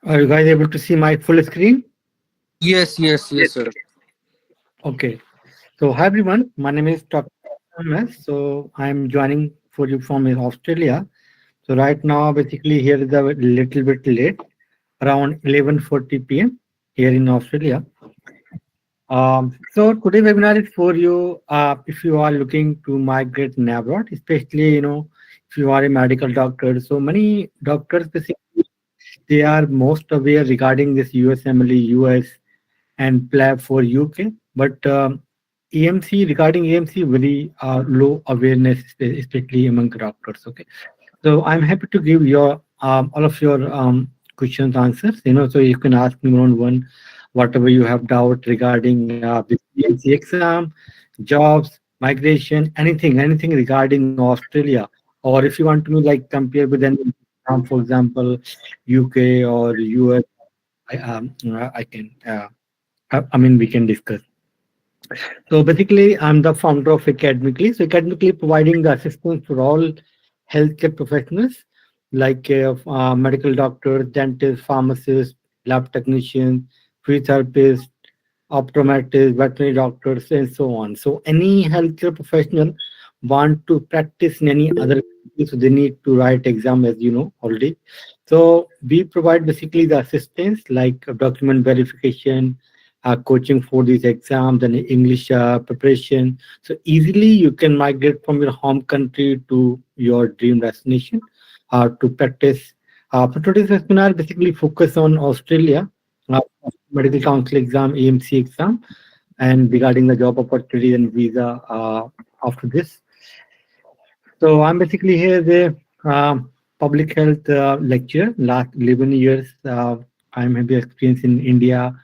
Are you guys able to see my full screen? Yes, yes, Yes. yes, sir. Okay. So hi everyone, my name is Dr. MS. So I'm joining for you from Australia. So right now, basically here is a little bit late, around 11:40 p.m. here in Australia. So today webinar is for you if you are looking to migrate abroad, especially if you are a medical doctor. So many doctors basically they are most aware regarding this USMLE, US and plan for UK. But AMC regarding AMC very low awareness, especially among doctors. Okay, so I'm happy to give your all of your questions answers. So you can ask me one on one, whatever you have doubt regarding the AMC exam, jobs, migration, anything regarding Australia, or if you want to like compare with any, for example, UK or US, I can. I mean, we can discuss. So basically, I'm the founder of Academically. So Academically providing the assistance for all healthcare professionals like medical doctors, dentists, pharmacists, lab technicians, physiotherapists, optometrists, veterinary doctors, and so on. So any healthcare professional want to practice in any other country, so they need to write exam, as you know already. So we provide basically the assistance like document verification, coaching for these exams and English preparation. So easily you can migrate from your home country to your dream destination to practice. For today's webinar, basically focus on Australia, uh, medical council exam, AMC exam, and regarding the job opportunity and visa after this. So I'm basically here as a public health lecturer. Last 11 years, I'm having experience in India,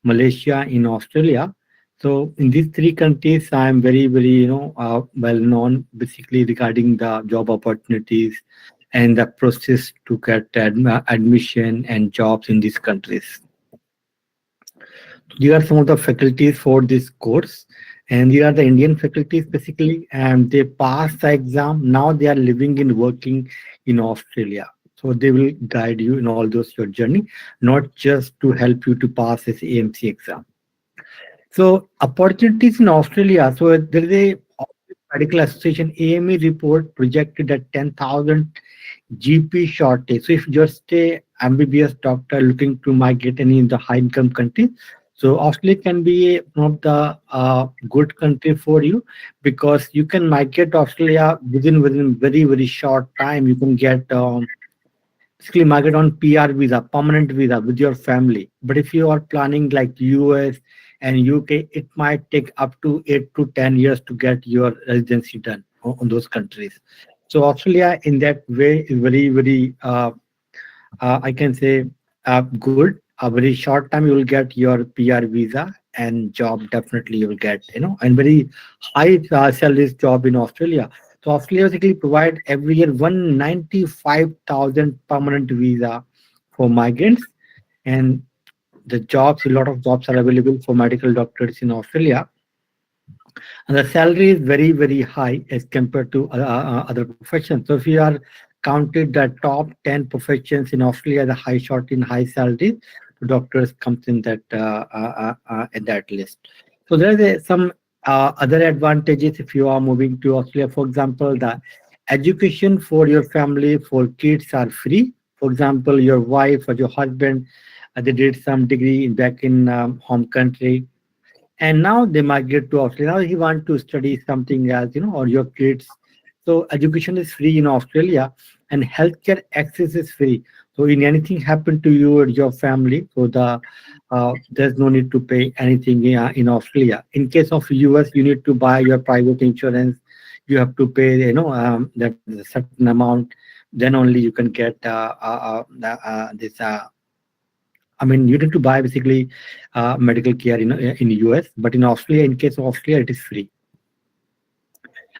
Malaysia, in Australia. So in these three countries, I'm very well known basically regarding the job opportunities and the process to get admission and jobs in these countries. These are some of the faculties for this course, and these are the Indian faculties basically, and they pass the exam. Now they are living and working in Australia. So they will guide you in all those your journey, not just to help you to pass this AMC exam. So opportunities in Australia. So there is a Medical Association AME report projected at 10,000 GP shortage. So if you're just a MBBS doctor looking to migrate any in the high income country, so Australia can be one of the good country for you because you can migrate to Australia within very short time. You can get basically migrate on PR visa, permanent visa with your family. But if you are planning like US and UK, it might take up to 8 to 10 years to get your residency done on those countries. So Australia, in that way, is very I can say good. A very short time you will get your PR visa and job definitely you will get and very high salaries job in Australia. So Australia basically provide every year 195,000 permanent visa for migrants, and the jobs, a lot of jobs are available for medical doctors in Australia, and the salary is very high as compared to other professions. So if you are counted the top 10 professions in Australia, the high short in high salary, doctors comes in that list. So there is some other advantages if you are moving to Australia. For example, the education for your family for kids are free. For example, your wife or your husband, they did some degree back in home country, and now they migrate to Australia. Now he want to study something else, or your kids. So education is free in Australia, and healthcare access is free. So in anything happen to you or your family, so there's no need to pay anything in Australia. In case of US, you need to buy your private insurance. You have to pay, that is a certain amount. Then only you can get this. I mean, you need to buy basically medical care in US, but in Australia, in case of Australia, it is free.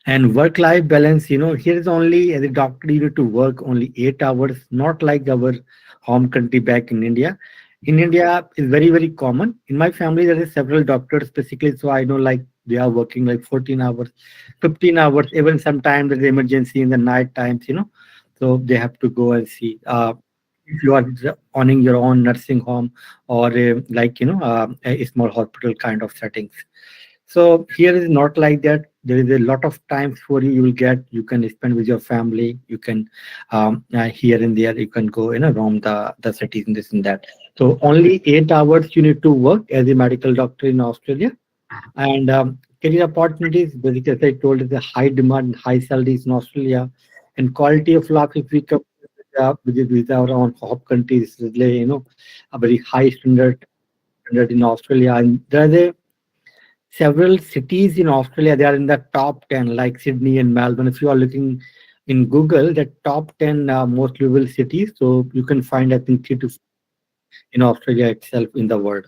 And work-life balance, here is only as a doctor, you need to work only 8 hours, not like our home country back in India. In India, is very common. In my family, there is several doctors basically, so I know like they are working like 14 hours, 15 hours, even sometimes there's emergency in the night times, so they have to go and see. if you are owning your own nursing home or a small hospital kind of settings. So here is not like that. There is a lot of times for you. You will get. You can spend with your family. You can here and there. You can go roam the cities and this and that. So only 8 hours you need to work as a medical doctor in Australia. And career opportunities, basically, as I told, is a high demand, high salaries in Australia, and quality of life. If we compare with our own home countries, is really, a very high standard in Australia. And there are several cities in Australia. They are in the top 10, like Sydney and Melbourne. If you are looking in Google, the top 10 most livable cities, so you can find I think three to in Australia itself in the world.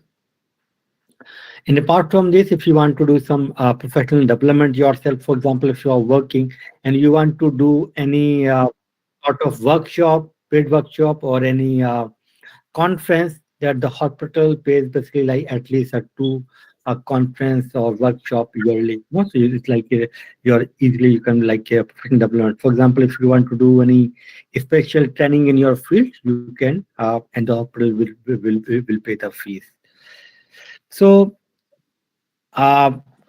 And apart from this, if you want to do some professional development yourself, for example, if you are working and you want to do any sort of workshop, paid workshop, or any conference, that the hospital pays basically like at least a two conference or workshop yearly. So it's like you're easily you can like professional development. For example, if you want to do any special training in your field, you can, and the hospital will pay the fees. So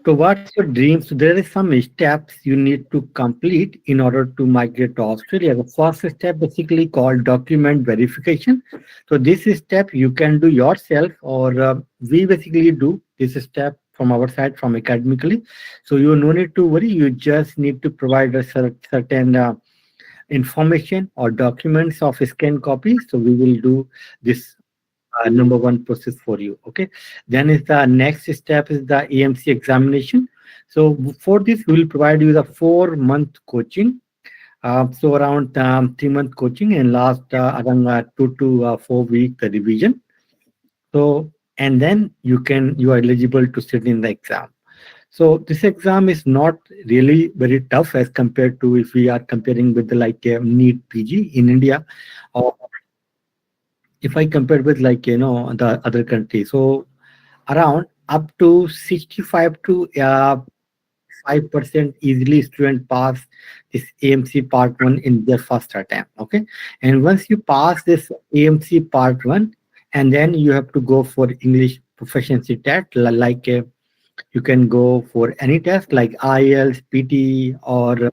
towards your dreams, so there is some steps you need to complete in order to migrate to Australia. The first step basically called document verification. So this step you can do yourself, or we basically do this step from our side, from academically. So you no need to worry. You just need to provide a certain information or documents of scanned copies. So we will do this number one process for you. Okay, then is the next step is the AMC examination. So for this we will provide you the 4 month coaching, so around 3 month coaching, and last around 2 to 4 week the revision. So and then you are eligible to sit in the exam. So this exam is not really very tough as compared to if we are comparing with the like NEET PG in India, or if I compare with like the other countries. So around up to 65 to 5% easily student pass this AMC part 1 in their first attempt. Okay, and once you pass this AMC part 1, and then you have to go for English proficiency test, like you can go for any test like IELTS, PT, or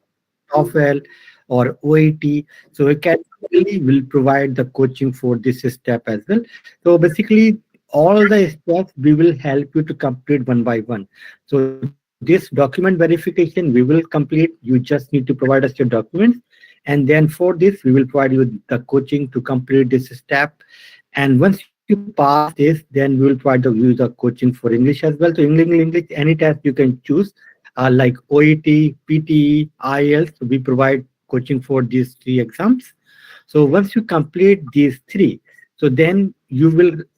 TOEFL, or OET. So Academy will provide the coaching for this step as well. So basically, all the steps we will help you to complete one by one. So this document verification we will complete. You just need to provide us your documents, and then for this we will provide you the coaching to complete this step. And once you pass this, then we will provide the coaching for English as well. So English, any test you can choose, like OET, PTE, IELTS. We provide coaching for these 3 exams. So once you complete these 3, so then you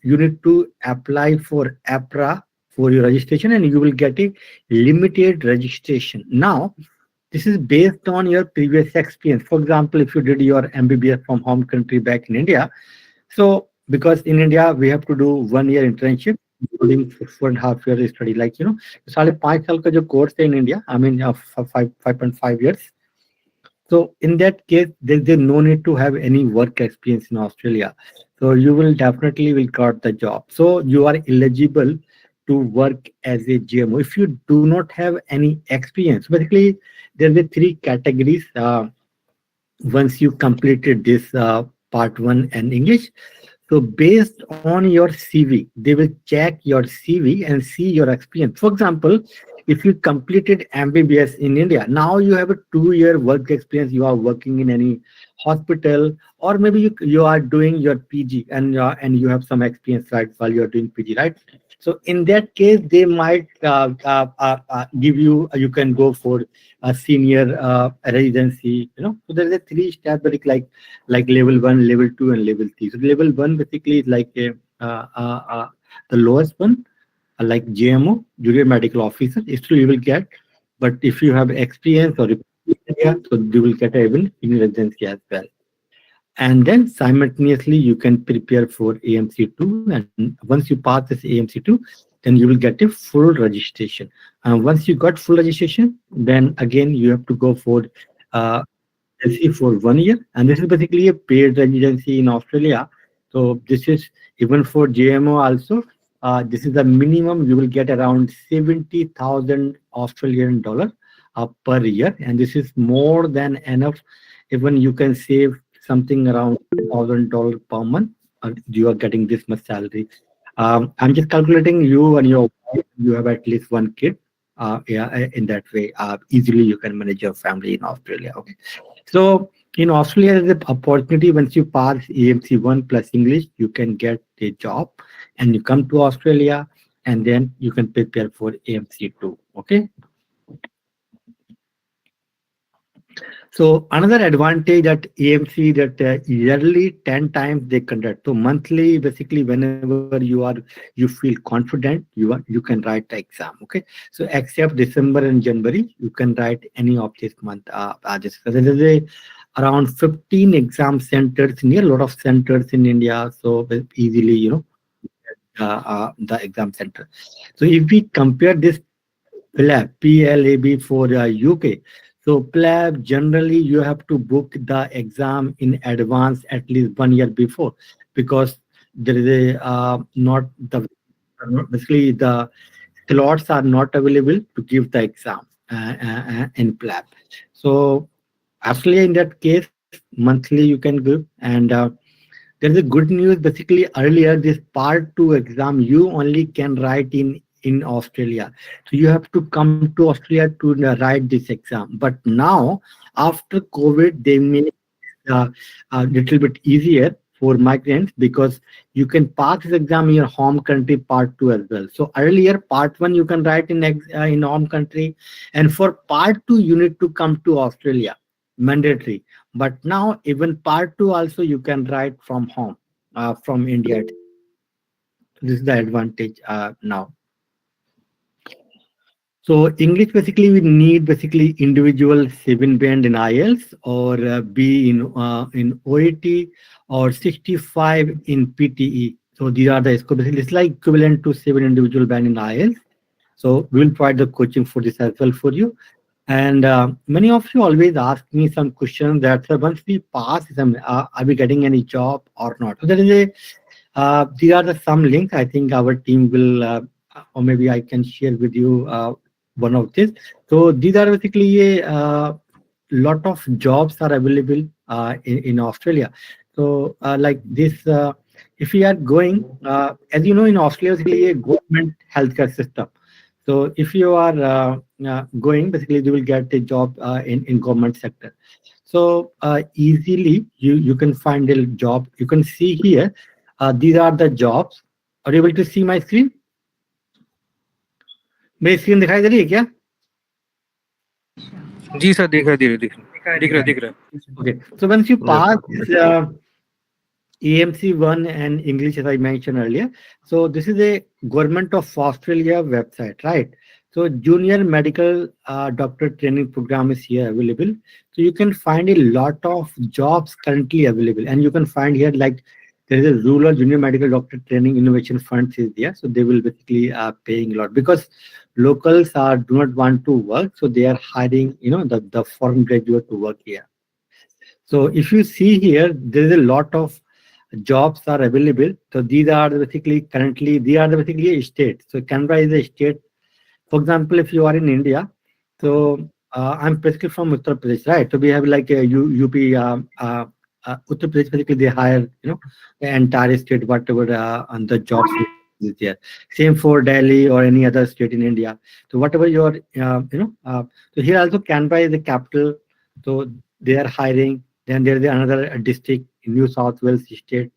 need to apply for APRA for your registration, and you will get a limited registration. Now, this is based on your previous experience. For example, if you did your MBBS from home country back in India, so because in India we have to do 1 year internship, including 4.5 years study. Like 5.5 साल का जो course है in India, I mean 5.5 years. So in that case, there's no need to have any work experience in Australia. So you will definitely will got the job. So you are eligible to work as a GMO. If you do not have any experience, basically there's the 3 categories. Once you completed this part 1 and English, so based on your CV, they will check your CV and see your experience. For example, if you completed MBBS in India, now you have a 2 year work experience. You are working in any hospital, or maybe you are doing your PG, and you have some experience right while you are doing PG, right? So in that case, they might give you. You can go for a senior residency. So there is a 3 step, like level 1, level 2, and level 3. So level 1 basically is like the lowest one, like JMO, Junior Medical Officer. Still you will get, but if you have experience or area, so you will get even in residency as well. And then simultaneously you can prepare for AMC2, and once you pass this AMC2, then you will get a full registration. And once you got full registration, then again you have to go for residency for 1 year, and this is basically a paid residency in Australia. So this is even for JMO also. This is the minimum you will get around 70,000 Australian dollar per year, and this is more than enough. Even you can save something around $1,000 per month. You are getting this much salary. I'm just calculating you and your wife. You have at least one kid. Yeah, in that way, easily you can manage your family in Australia. Okay. So in Australia, there's an opportunity once you pass AMC 1 plus English, you can get a job and you come to Australia and then you can prepare for AMC 2. Okay. So another advantage that AMC that yearly 10 times they conduct. So monthly, basically, whenever you feel confident, you can write the exam. Okay. So except December and January, you can write any of this month. There is around 15 exam centers near a lot of centers in India. So easily, the exam center. So if we compare this PLAB for UK. So PLAB generally you have to book the exam in advance at least 1 year before because there is a not the basically the slots are not available to give the exam in PLAB. So actually in that case monthly you can give and there is a good news. Basically, earlier this part two exam you only can write in Australia, so you have to come to Australia to write this exam. But now, after COVID, they made a little bit easier for migrants because you can pass this exam in your home country part two as well. So earlier part one you can write in home country, and for part two you need to come to Australia, mandatory. But now even part two also you can write from home, from India. This is the advantage now. So English basically we need basically individual 7 band in IELTS or B in OET or 65 in PTE. So these are the scores. Basically, it's like equivalent to 7 individual band in IELTS. So we will provide the coaching for this as well for you. And many of you always ask me some questions that once we pass, are we getting any job or not? So there is a these are the some links. I think our team will, or maybe I can share with you one of this. So these are basically a lot of jobs are available in Australia. So like this, if we are going, as you know, in Australia, basically a government healthcare system. So if you are going, basically you will get a job in government sector. So easily you can find a job. You can see here, these are the jobs. Are you able to see my screen? मेरी screen दिखाई दे रही है क्या? जी sir, दिख रहा है, दिख रहा है। Okay. So once you Yep. pass AMC 1 and English, as I mentioned earlier. So this is a Government of Australia website, right? So junior medical doctor training program is here available. So you can find a lot of jobs currently available, and you can find here like there is a rural junior medical doctor training innovation funds is there. So they will basically paying a lot because locals are do not want to work, so they are hiring the foreign graduate to work here. So if you see here, there is a lot of jobs are available. So these are basically currently they are basically a state. So Canberra is a state. For example, if you are in India, so I'm basically from Uttar Pradesh, right? So we have like a UP, Uttar Pradesh. Basically, they hire the entire state, whatever and the jobs is there. Same for Delhi or any other state in India. So whatever your so here also Canberra is the capital. So they are hiring. Then there is another district in New South Wales state,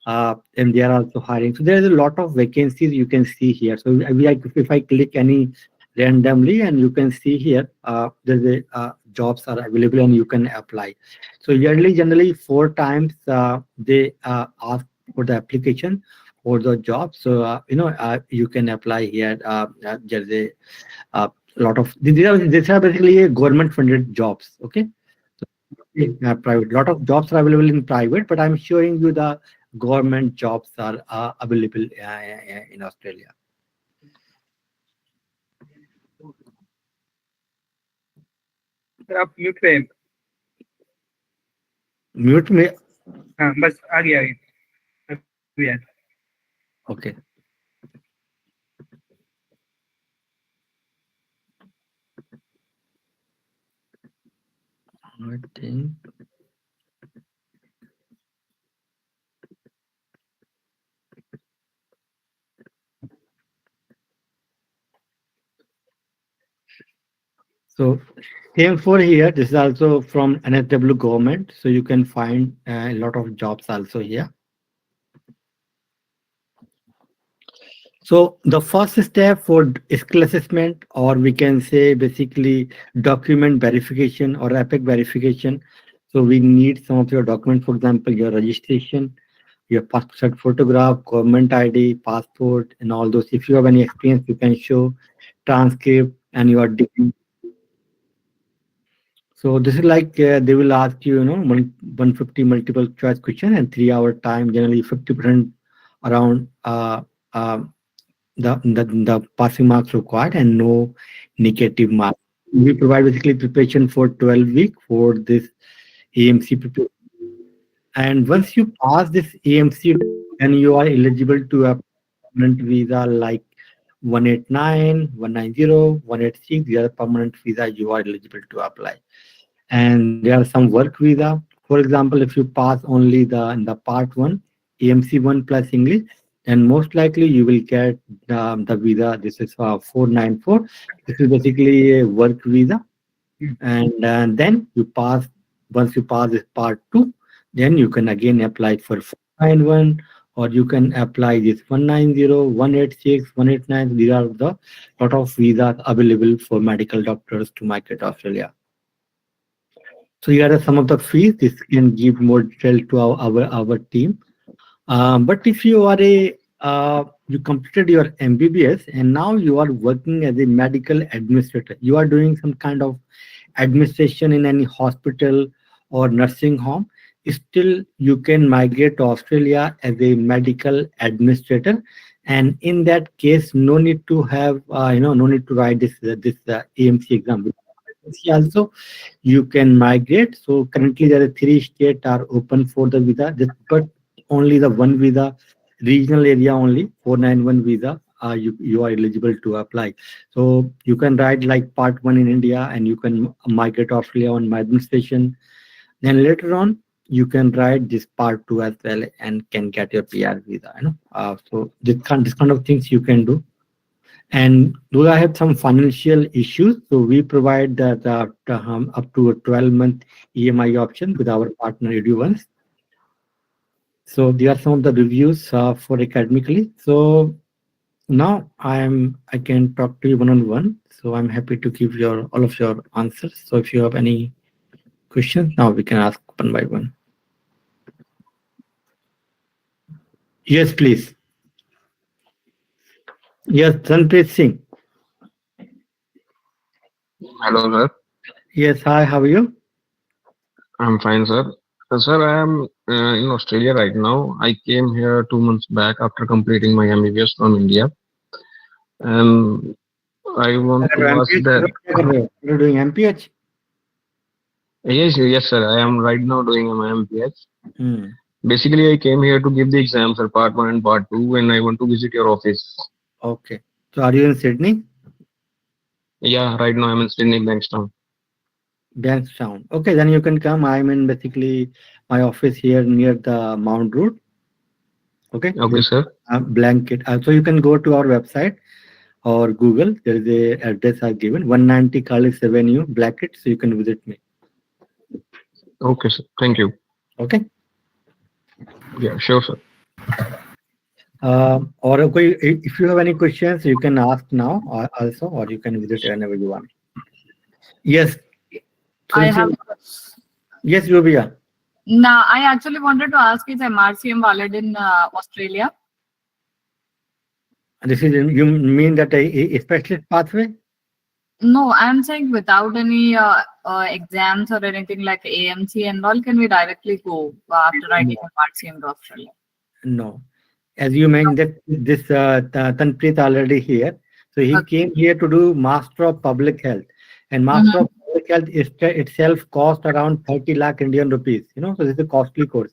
and they are also hiring. So there is a lot of vacancies you can see here. So if I click any randomly, and you can see here, there's a jobs are available and you can apply. So yearly, generally 4 times they ask for the application for the job. So you can apply here. There's a lot of these are basically government funded jobs. Okay. Private. Lot of jobs are available in private, but I'm showing you the government jobs are available in Australia. Sir आप mute पे हैं। Mute में. हाँ बस आ गया अभी यार. Okay. I think. So same for here. This is also from NSW government. So you can find a lot of jobs also here. So the first step for skill assessment, or we can say basically document verification or epic verification. So we need some of your documents, for example, your registration, your passport photograph, government ID, passport, and all those. If you have any experience, you can show transcript and your degree. So this is like they will ask you, 150 multiple choice question and 3 hour time, generally 50% around uh, the passing marks required and no negative marks. We provide basically preparation for 12 week for this AMC preparation. And once you pass this AMC, then you are eligible to a permanent visa like 189, 190, 186. The other permanent visa you are eligible to apply. And there are some work visa. For example, if you pass only the in the part one, AMC one plus English, then most likely you will get the visa. This is 494. This is basically a work visa, and then you pass. Once you pass this part two, then you can again apply for 491, or you can apply this 190, 186, 189. These are the lot of visas available for medical doctors to migrate to Australia. So here are some of the fees. This can give more detail to our team. But if you are you completed your MBBS and now you are working as a medical administrator, you are doing some kind of administration in any hospital or nursing home, still you can migrate to Australia as a medical administrator. And in that case, no need to have, no need to write this AMC exam. Also, you can migrate. So currently there are three states are open for the visa, but only the one visa, regional area only, 491 visa, you are eligible to apply. So you can write like part one in India and you can migrate to Australia on my administration. Then later on, you can write this part two as well and can get your PR visa. So this kind of things you can do. And do I have some financial issues? So we provide that up to a 12-month EMI option with our partner EduOnes. So there are some of the reviews for academically. So now I can talk to you one on one. So I'm happy to give your all of your answers. So if you have any questions, now we can ask one by one. Yes, please. Yes, Tanpreet Singh. Hello, sir. Yes, hi. How are you? I'm fine, sir. Sir, I am in Australia right now. I came here 2 months back after completing my MBBS from India, and I want to ask MPH, that. you're doing MPH? Yes, sir. I am right now doing my MBBS. Hmm. Basically, I came here to give the exams, sir, part one and part two, and I want to visit your office. Okay. So are you in Sydney? Yeah, right now I'm in Sydney, Bankstown. Bankstown. Okay, then you can come. I'm in basically my office here near the Mount Road. Okay. Okay, sir. Blanket. So you can go to our website or Google. There is a address I given 190 Carlis Avenue, Blackett. So you can visit me. Okay, sir. Thank you. Okay. Yeah, sure, sir. Or okay, if you have any questions, you can ask now also, or you can visit whenever you want. Yes. I have. Yes, Rubia. Now, I actually wanted to ask, is MRCM valid in Australia? This is you mean that a specialist pathway? No, I'm saying without any exams or anything like AMC and all, can we directly go after writing MRCM to Australia? No. As you mentioned that this Tanpreet already here. So he came here to do Master of Public Health. And Master of public health itself cost around 30 lakh Indian rupees. So this is a costly course.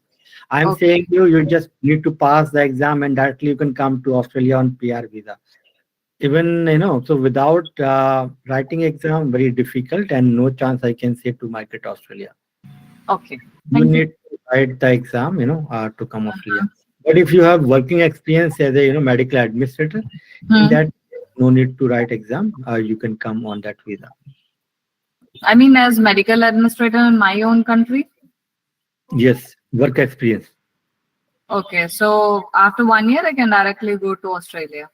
I'm Okay. saying you just need to pass the exam and directly you can come to Australia on PR visa. Even so without writing exam, very difficult and no chance I can say to migrate to Australia. Okay. You Thank you. need to write the exam, to come Australia. But if you have working experience as a medical administrator, in Hmm. that no need to write exam. You can come on that visa. I mean, as medical administrator in my own country. Yes, work experience. Okay, so after 1 year, I can directly go to Australia.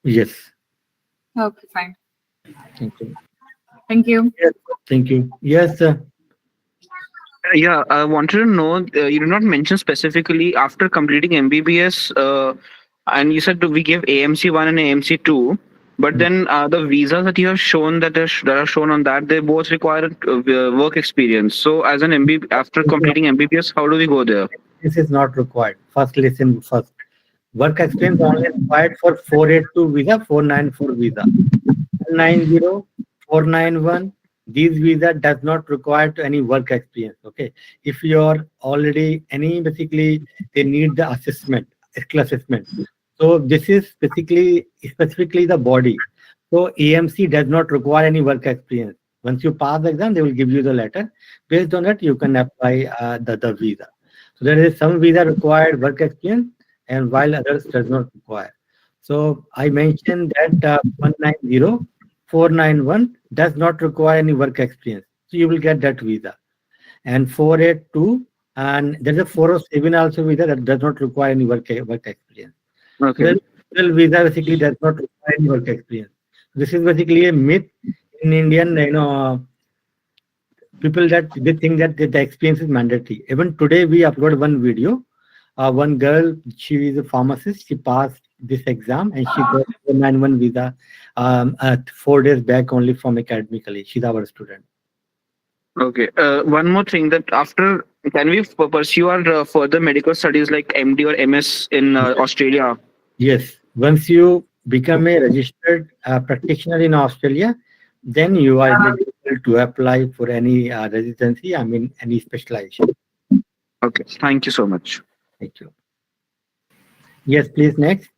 Yes. Okay, fine. Thank you. Thank you. Yes. Thank you. Yes. Yeah, I wanted to know, you did not mention specifically after completing MBBS, and you said that we gave AMC 1 and AMC 2, but then the visas that you have shown that are shown on that, they both require work experience. So as an after completing MBBS, how do we go there? This is not required. First, listen first. Work experience only required for 482 visa, 494 visa. 490, 491, these visa does not require to any work experience. Okay. If you're already basically they need the assessment, skill assessment. So this is specifically the body. So AMC does not require any work experience. Once you pass the exam, they will give you the letter. Based on that, you can apply the visa. So there is some visa required work experience, and while others does not require. So I mentioned that 190, 491 does not require any work experience. So you will get that visa. And 482, and there's a 407 also visa that does not require any work experience. Okay. Well, visa basically does not require any work experience. This is basically a myth in Indian, people that they think that the experience is mandatory. Even today, we upload one video. One girl, she is a pharmacist. She passed this exam and she got 491 visa 4 days back only from academically. She's our student. Okay. One more thing, that after, can we pursue our further medical studies like MD or MS in Australia? Yes. Once you become a registered practitioner in Australia, then you are eligible to apply for any residency. I mean, any specialization. Okay. Thank you so much. Thank you. Yes, please. Next.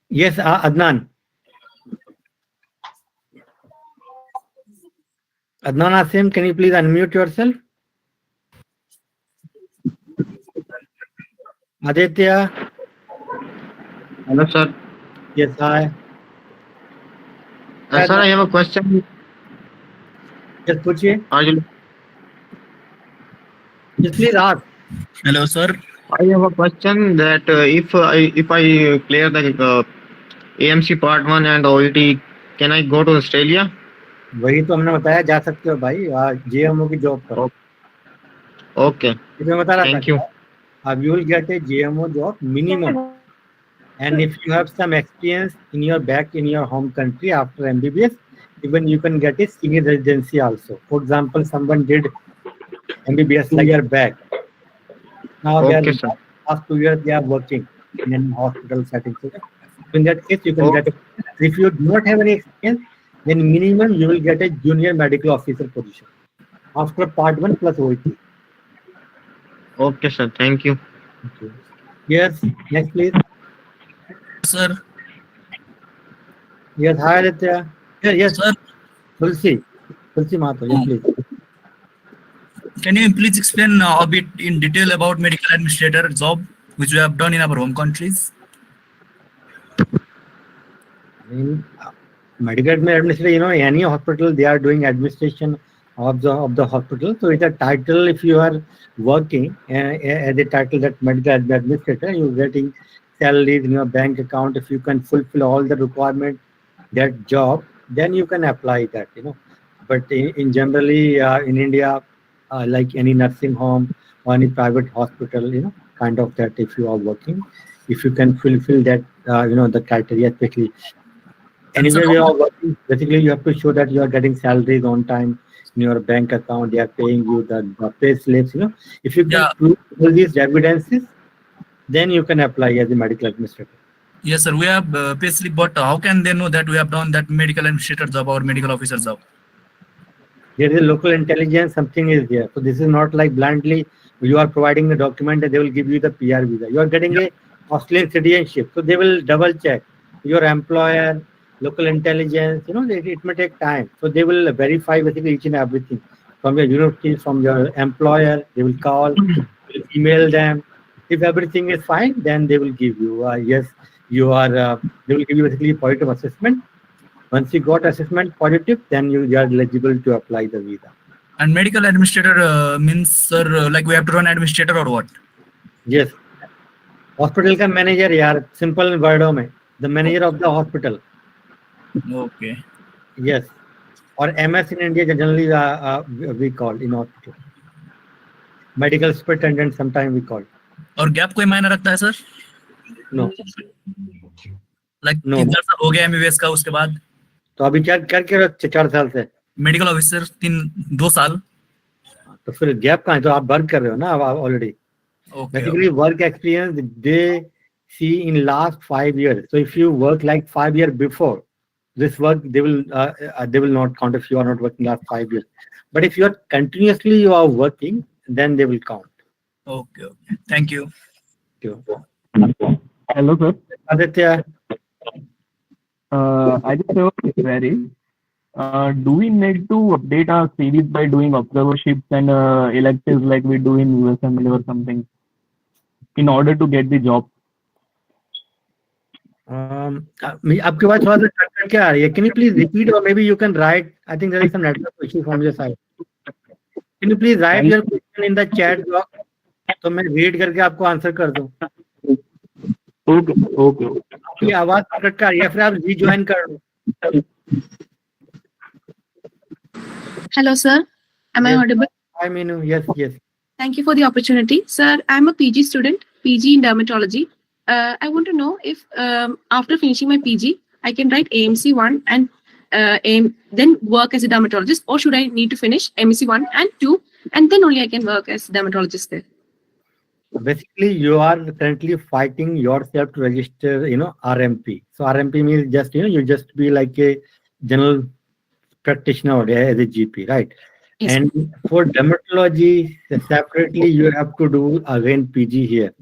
Yes, Adnan. Adnan Asim, can you please unmute yourself? Aditya. Hello, sir. Yes, hi. Sir, I have a question. Yes, Puchi. Are you? Yes, please ask. Hello, sir. I have a question that if I clear the AMC Part 1 and OET, can I go to Australia? वही तो हमने बताया जा सकते हो भाई जेएमओ की job करो. Okay. इसमें बता रहा Thank you. अब you will get a GMO job minimum, and if you have some experience in your home country after MBBS, even you can get a senior residency also. For example, someone did MBBS like year back. Now they Okay, are sir. last 2 years they are working in a hospital setting. So in that case, you can get. If you do not have any experience, then minimum you will get a junior medical officer position after Part 1 plus OET. Okay, sir. Thank you. Okay. Yes, next please. Sir. Yes, hi Aditya. Yes, Sir, Tulsi Mato, yes please. can you please explain a bit in detail about medical administrator job which we have done in our home countries? I mean, medical administrator, any hospital, they are doing administration of the hospital. So it's a title. If you are working as a title that medical administrator, you're getting salaries in your bank account. If you can fulfill all the requirement that job, then you can apply that. But in generally in India, like any nursing home or any private hospital, kind of that. If you are working, if you can fulfill that, the criteria, especially. Anyway, we are working. Basically, you have to show that you are getting salaries on time in your bank account. They are paying you the pay slips. If you can prove all these evidences, then you can apply as a medical administrator. Yes, sir. We have pay slip, but how can they know that we have done that medical administrator job or medical officer job? There is a local intelligence, something is there. So this is not like blindly you are providing the document and they will give you the PR visa. You are getting a Australian citizenship. So they will double check your employer, local intelligence, it may take time. So they will verify basically each and everything from your university, from your employer. They will call, will email them. If everything is fine, then they will give you, yes, you are, they will give you basically positive assessment. Once you got assessment positive, then you are eligible to apply the visa. And medical administrator means, sir, like we have to run administrator or what? Yes. Hospital का manager यार, simple वर्डों में, the manager of the hospital. Okay. Yes. और MS in India generally we call in hospital. Medical superintendent sometimes we call. और gap कोई मायने रखता है sir? No. Like No. 3 साल हो गया MBBS का, उसके बाद तो अभी क्या करके रहो 4 साल से? मेडिकल ऑफिसर 2 साल. तो फिर गैप कहाँ है? तो आप वर्क कर रहे हो ना already. Basically work experience they see in last 5 years. So if you work like 5 years before this work, they will not count if you are not working last 5 years. But if you are continuously you are working, then they will count. Okay. Thank you. Hello, sir. Aditya. I just have a query. Do we need to update our series by doing observerships and electives like we do in USMLE or something in order to get the job? आपके पास थोड़ा सा cut क्या आ रही है? Can you please repeat or maybe you can write? I think there is some network issue from your side. Can you please write your question in the chat box? तो मैं read करके आपको answer कर दूं. Okay. आपकी आवाज cut का आ रही है, फिर आप rejoin कर लो. Hello, sir. Am I Yes. audible? Hi, Meenu. Yes. Thank you for the opportunity. Sir, I'm a PG student, PG in dermatology. I want to know if after finishing my PG, I can write AMC 1 and then work as a dermatologist, or should I need to finish AMC 1 and 2 and then only I can work as a dermatologist there? Basically, you are currently fighting yourself to register, RMP. So RMP means just, you just be like a general practitioner as a GP, right? Yes. And for dermatology, separately, you have to do again PG here.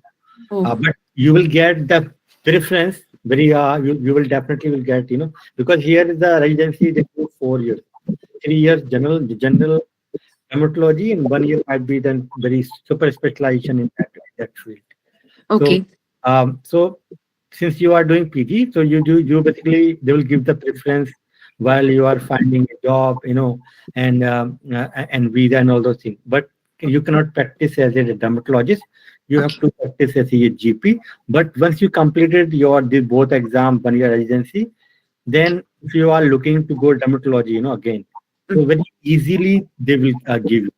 Oh. But you will get the preference. You will definitely will get, because here is the residency they do 4 years, 3 years general dermatology, and 1 year might be then very super specialization in that field. Okay. So since you are doing PG, so you basically they will give the preference while you are finding a job, and visa and all those things. But you cannot practice as a dermatologist. You have to practice as a GP. But once you completed both exam, 1 year residency, then if you are looking to go dermatology, again, so very easily they will give you.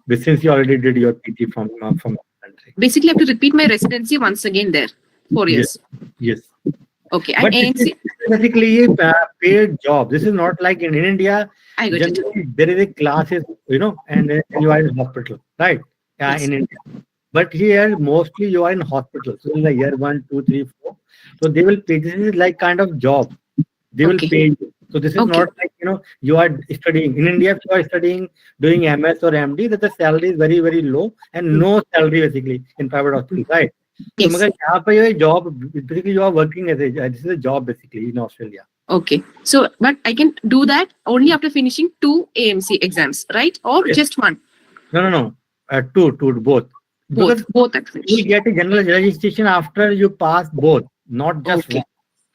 But since you already did your PT from the country. Basically, I have to repeat my residency once again there. 4 years. Yes. Okay. And But this AMC. is basically a paid job. This is not like in India. I got it. Generally, there is a classes, and you are in hospital, right? Yes. In India. But here, mostly you are in hospital. So in the year 1, 2, 3, 4. So they will pay. This is like kind of job. They will pay you. So this is not like, you are studying. In India, if you are studying, doing MS or MD, that the salary is very, very low and no salary basically in private hospital, right? Yes. So मगर यहाँ पे ये job, basically you are working as this is a job basically in Australia. Okay. So, but I can do that only after finishing 2 AMC exams, right? Or Yes. just 1? No. Two, both. Because Both at you finish. will get a general registration after you pass both, not just one.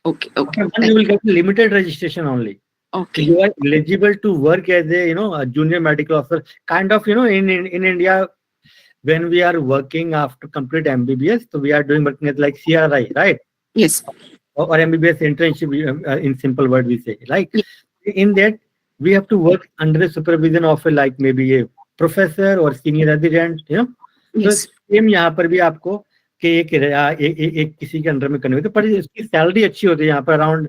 Okay. After one, you will get limited registration only. So Okay. you are eligible to work as a junior medical officer. Kind of, in India, when we are working after complete MBBS, so we are working as like CRI, right? Yes. Or MBBS internship, in simple word we say. Like Yeah. in that, we have to work under the supervision of like maybe a professor or senior resident, Yes. तो same यहाँ पर भी आपको कि एक किसी के under में करनी होती है, पर इसकी सैलरी अच्छी होती है. यहाँ पर अराउंड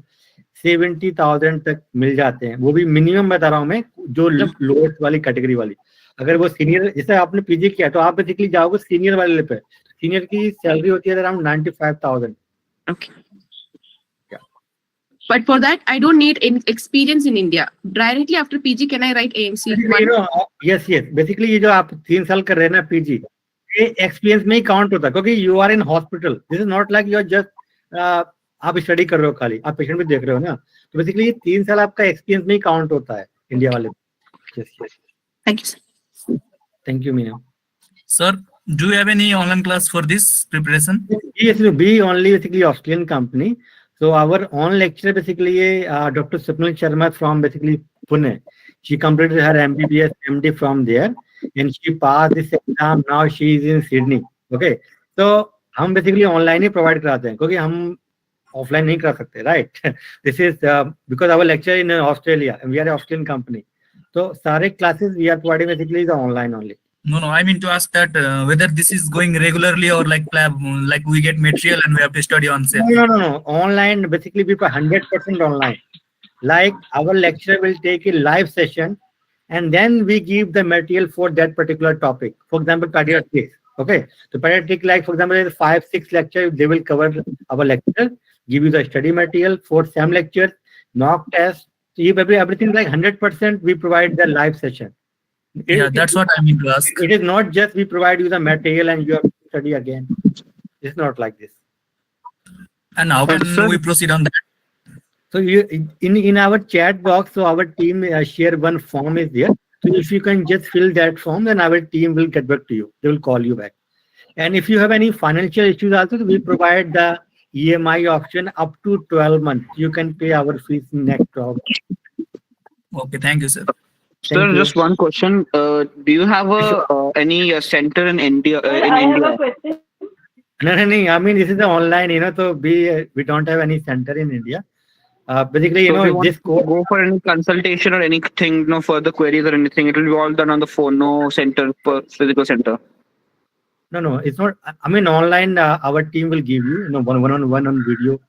70,000 तक मिल जाते हैं. वो भी मिनिमम बता रहा हूँ मैं, जो लोअर्स वाली कैटेगरी वाली. अगर वो सीनियर, जैसे आपने पीजी किया तो आप बेसिकली जाओगे सीनियर वाले पे. सीनियर की सैलरी होती है around 95,000. Okay. But for that, I don't need any experience in India. Directly after PG, can I write AMC? You know, yes, yes. Basically, ये जो आप 3 साल कर रहे हैं ना PG, ये एक्सपीरियंस में ही काउंट होता है क्योंकि you are in hospital. This is not like you are just आप स्टडी कर रहे हो खाली, आप पेशेंट भी देख रहे हो ना. तो बेसिकली 3 साल आपका एक्सपीरियंस में ही काउंट होता है इंडिया वाले. Yes yes. Thank you, sir. Thank you Meena. Sir, do you have any online class for this preparation? Yes, we only basically Australian company. So our own lecturer basically Dr. Swapnil Sharma from basically Pune. She completed her MBBS MD from there and she passed this exam. Now she is in Sydney. Okay. So हम basically online ही provide कराते हैं क्योंकि हम offline नहीं करा सकते, right? This is because our lecturer in Australia and we are an Australian company. So सारे classes we are providing basically the online only. No, I mean to ask that whether this is going regularly or like we get material and we have to study on self. No. Online, basically, we put 100% online. Like our lecturer will take a live session, and then we give the material for that particular topic. For example, pediatrics. Okay, so pediatric, like for example, there are 5-6 lectures. They will cover our lecture, give you the study material for some lectures, mock test. Everything like 100%. We provide the live session. Yeah, that's what I mean to ask. It is not just we provide you the material and you have to study again. It's not like this. And how can we proceed on that? So you in our chat box, so our team share one form is there. So if you can just fill that form, then our team will get back to you. They will call you back. And if you have any financial issues also, we provide the EMI option up to 12 months. You can pay our fees next 12 months. Okay, thank you, sir. Sir, just one question. Do you have any center in India? I have a question. No. I mean, this is the online, so we don't have any center in India. Basically, So if you want this to course. go for any consultation or anything, no further queries or anything, it will be all done on the phone, no center, physical center. No, it's not. I mean, online, our team will give you, one-on-one on video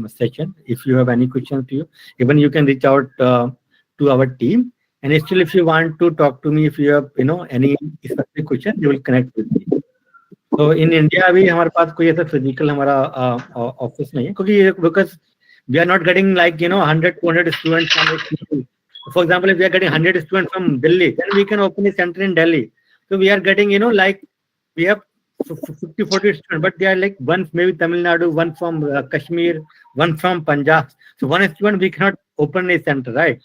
session. If you have any questions to you, even you can reach out to our team. And still, if you want to talk to me, if you have, any specific question, you will connect with me. So in India, अभी हमारे पास कोई ऐसा physical हमारा office नहीं है, क्योंकि because we are not getting like 100, 200 students from a city. For example, if we are getting 100 students from Delhi, then we can open a center in Delhi. So we are getting, like we have 50, 40 students, but they are like one maybe Tamil Nadu, one from Kashmir, one from Punjab. So one student we cannot open a center, right?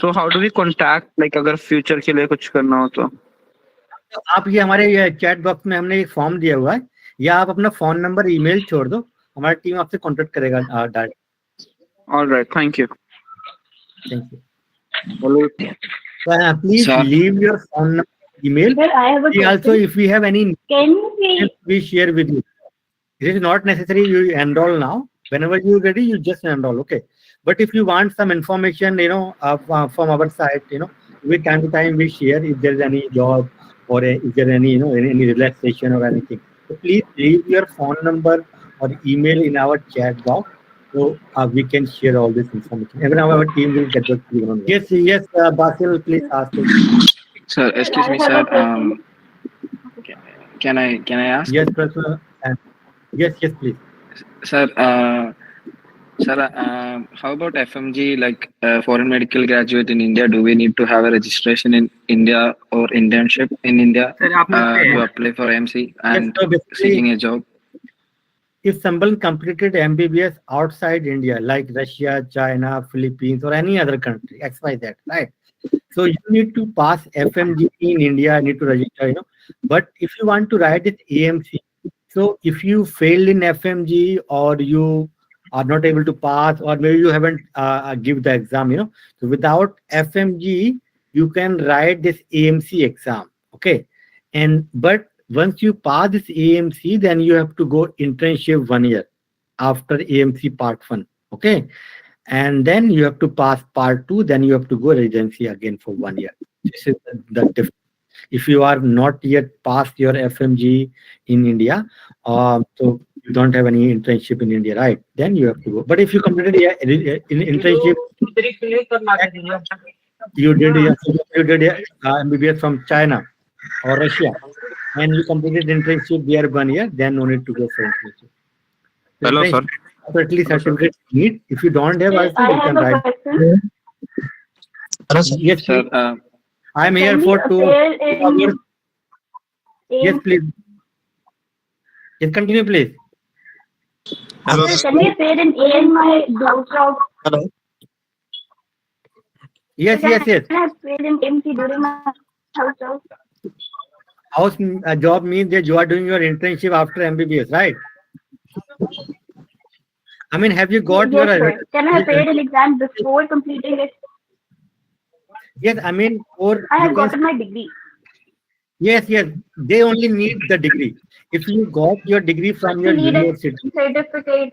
So how do we contact, like अगर future के लिए कुछ करना हो तो? तो आप ये हमारे चैट बॉक्स में हमने एक फॉर्म दिया हुआ है, या आप अपना फोन नंबर ईमेल छोड़ दो, हमारी टीम आपसे कांटेक्ट करेगा direct. All right, thank you. Thank you. So, please leave your phone number, email. Sir, I have a question. Also, if we have any, Can we share with you. It is not necessary you enroll now. Whenever you're ready, you just enroll. Okay. But if you want some information, from our side, with time to time we share if there is any job or if there any, any relaxation or anything. So please leave your phone number or email in our chat box, so we can share all this information. Even our team will get back to you. Yes, Basil, please ask it. Sir, excuse me, sir. Can I ask? Yes, sir. Yes, please. Sir, how about FMG, like foreign medical graduate in India? Do we need to have a registration in India or internship in India to apply for AMC and seeking a job? If someone completed MBBS outside India, like Russia, China, Philippines, or any other country, XYZ, right? So you need to pass FMG in India, need to register, But if you want to write it AMC, so if you failed in FMG or you are not able to pass, or maybe you haven't give the exam, so without FMG, you can write this AMC exam, okay? But once you pass this AMC, then you have to go internship 1 year after AMC part 1, okay? And then you have to pass part 2, then you have to go residency again for 1 year. This is the difference. If you are not yet passed your FMG in India, so you don't have any internship in India, right? Then you have to go. But if you completed in internship, you did MBBS from China or Russia, and you completed internship there 1 year, then no need to go for internship. Hello, sir. separately certificate you need. If you don't have, Yes, also I you can have a write. question. Hello, sir. Yes, Sir, please. I'm Can here we for two appear hours. in Yes, please. Yes, continue, please. Hello, Sir, sir. can we appear in my house job? Hello. Yes, Can yes, yes. I appear in AMC during my house job? House job means that you are doing your internship after MBBS, right? I mean, have you got your? Yes, sir. Can I appear in exam before completing it? Yes, I mean, or I you have can. gotten my degree. Yes, yes. They only need the degree. If you got your degree So from you your need a university, certificate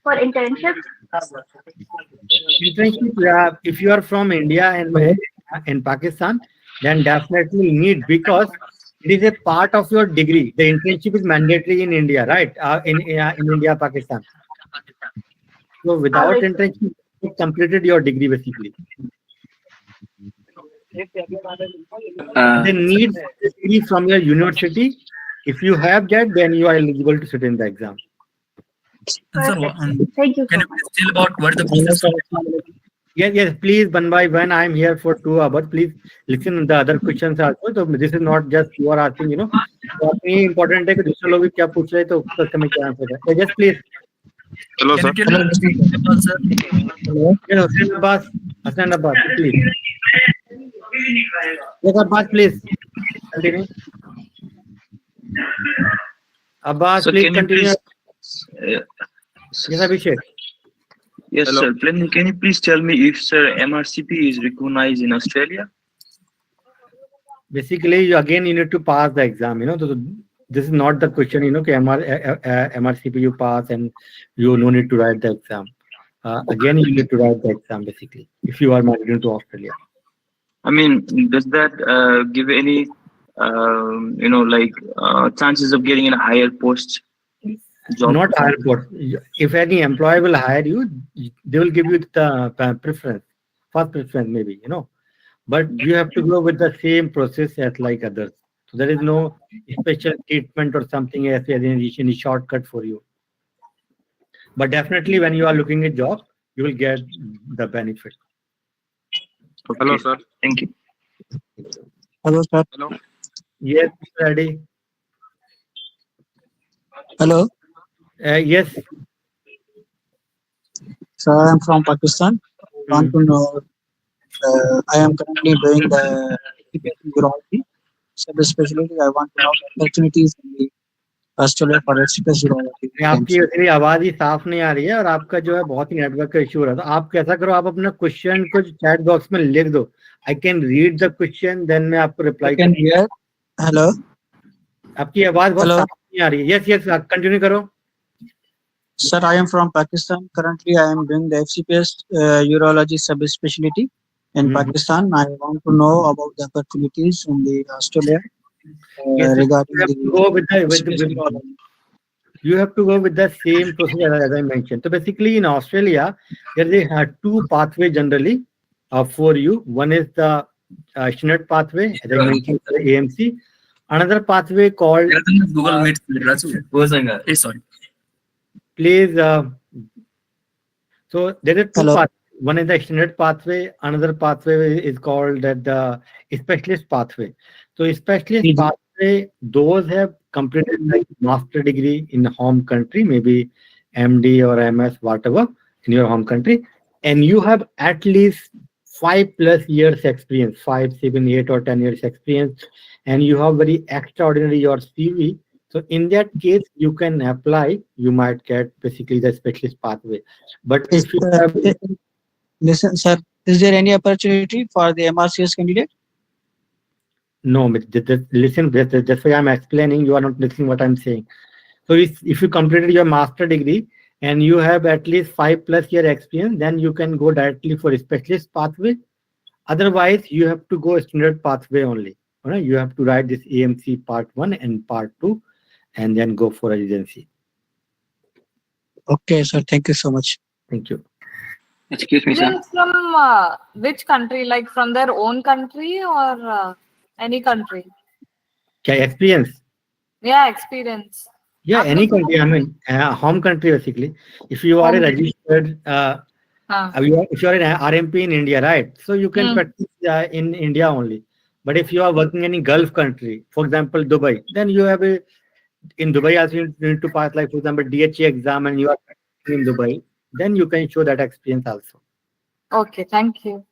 for internship. internship. If you are from India and in Pakistan, then definitely need, because it is a part of your degree. The internship is mandatory in India, right? In India, Pakistan. So All without right, sir. internship, you completed your degree basically. They need degree from your university. If you have that, then you are eligible to sit in the exam. And sir, Perfect. Thank you can so you much. please tell about what is the process? Yes, yes, please, one by one. I'm here for 2 hours. Please listen to the other questions also. So this is not just you are asking, तो अपनी important है कि दूसरे लोग भी क्या पूछ रहे हैं, तो उसका हमें क्या आंसर है. Yes, please. Hello, sir. Hello, sir. Hello. Yes, Hussein Abbas. Hassan Abbas, please. Yes, Abbas, please. Continue. Abbas, So please can you continue. please, Yes, Abhishek. yes, Hello. sir. Can you please tell me if sir MRCP is recognized in Australia? Basically, you need to pass the exam. So this is not the question. कि MRCP you pass and you no need to write the exam. Again, you need to write the exam basically if you are migrating to Australia. I mean, does that give any chances of getting in a higher post job? Not higher post. If any employer will hire you, they will give you the preference, first preference maybe. But you have to go with the same process as like others. So there is no special treatment or something as any shortcut for you. But definitely when you are looking at job, you will get the benefit. Okay. Hello, sir. Thank you. Hello, sir. Hello. Yes, ready. Hello. Yes. Sir, I am from Pakistan. Want to know, I am currently doing the urology. So specifically, I want to know the opportunities in the Australia for urology. आपकी आवाज ही साफ नहीं आ रही है और आपका जो है बहुत ही नेटवर्क का इशू हो रहा है. तो आप कैसा करो, आप अपना क्वेश्चन को चैट बॉक्स में लिख दो. I can read the question, then मैं आपको रिप्लाई करूंगा. हेलो. आपकी आवाज बहुत साफ नहीं आ रही है. यस कंटिन्यू करो. Sir, I am from Pakistan. Currently, I am doing the FCPS urology subspecialty in Pakistan. I want to know about the opportunities in the Australia regarding you have to go with the same process as I mentioned. So basically, in Australia, there are two pathways generally for you. One is the SNET pathway, as I mentioned, the AMC. Another pathway called Google Meet. Sorry. Please. So there are two pathways. One is the extended pathway. Another pathway is called the specialist pathway. So specialist pathway, those have completed like master degree in home country, maybe MD or MS, whatever, in your home country, and you have at least 5+ years experience, 5, 7, 8, or 10 years experience, and you have very extraordinary your CV. So in that case, you can apply. You might get basically the specialist pathway. But if you have, Listen, sir, is there any opportunity for the MRCS candidate? no, listen. That's why I'm explaining. You are not listening what I'm saying. So if you completed your master degree and you have at least 5+ year experience, then you can go directly for a specialist pathway. Otherwise, you have to go standard pathway only. All right? You have to write this AMC part 1 and part 2. And then go for residency. Okay, sir. Thank you so much. Thank you. Excuse me, sir. From which country? Like from their own country or any country? Okay, experience. Yeah, experience. Yeah, any country. I mean, home country basically. If you are a Home. registered, if you are an RMP in India, right? So you can Hmm. practice in India only. But if you are working in a Gulf country, for example, Dubai, then you have a in Dubai also you need to pass like for example DHA exam and you are practicing in Dubai, then you can show that experience also. Okay, thank you.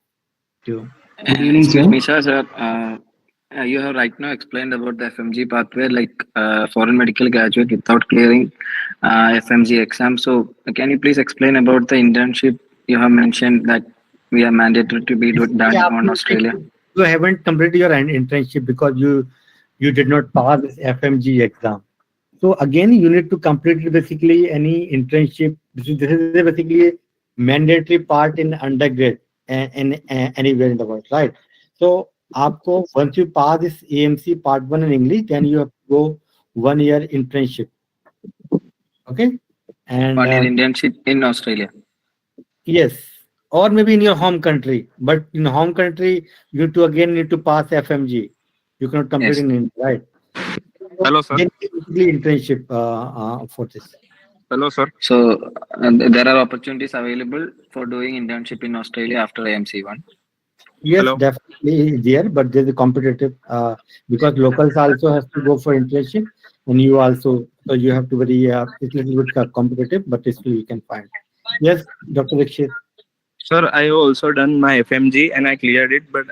Too. Good evening, Excuse sir. me, sir. You have right now explained about the FMG pathway, like foreign medical graduate without clearing FMG exam. So, can you please explain about the internship you have mentioned that we are mandated to be Basically, done on Australia? you haven't completed your internship because you did not pass this FMG exam. So again, you need to complete basically any internship. This is basically a mandatory part in undergrad anywhere in the world, right? So आपको once you pass this AMC Part 1 in English, then you have to go 1 year internship. Okay, and 1 year internship in Australia. yes, or maybe in your home country. But in home country, you to again need to pass FMG. You cannot complete Yes. in India, right? So Hello, sir. then basically internship for this. Hello, sir. So, there are opportunities available for doing internship in Australia after AMC1. Yes, Hello. definitely there, but there's a competitive because locals also has to go for internship, and you also so you have to very it's little bit competitive, but still you can find. Yes, Dr. Dikshit. Sir, I have also done my FMG and I cleared it, but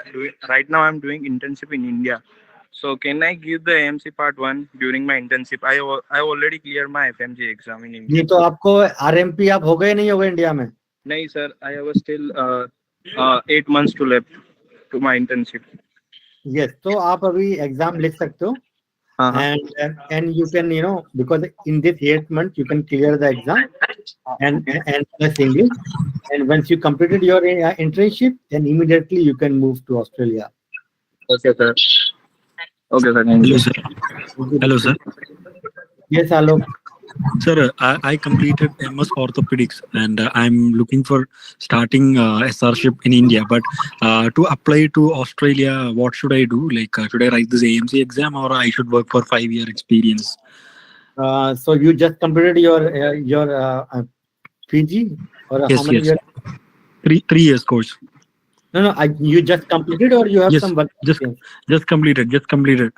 right now I'm doing internship in India. So can I give the AMC part 1 during my internship? I already cleared my FMG exam in India. नहीं तो आपको RMP आप हो गए नहीं हो गए India में. No, sir, I have still 8 months to left to my internship. Yes, तो आप अभी एग्जाम लिख सकते हो. And you can because in this 8 months you can clear the exam and plus English, and once you completed your internship, then immediately you can move to Australia. Okay, sir. Okay, sir. Thank you. Hello, sir. Hello, sir. Yes, Alok. Sir, I completed MS Orthopedics and I'm looking for starting SRship in India. But to apply to Australia, what should I do? Like, should I write this AMC exam or I should work for 5 year experience? So you just completed your PG or how Yes, many yes. years? 3 years course. No, you just completed or you have Yes, some work experience? just completed.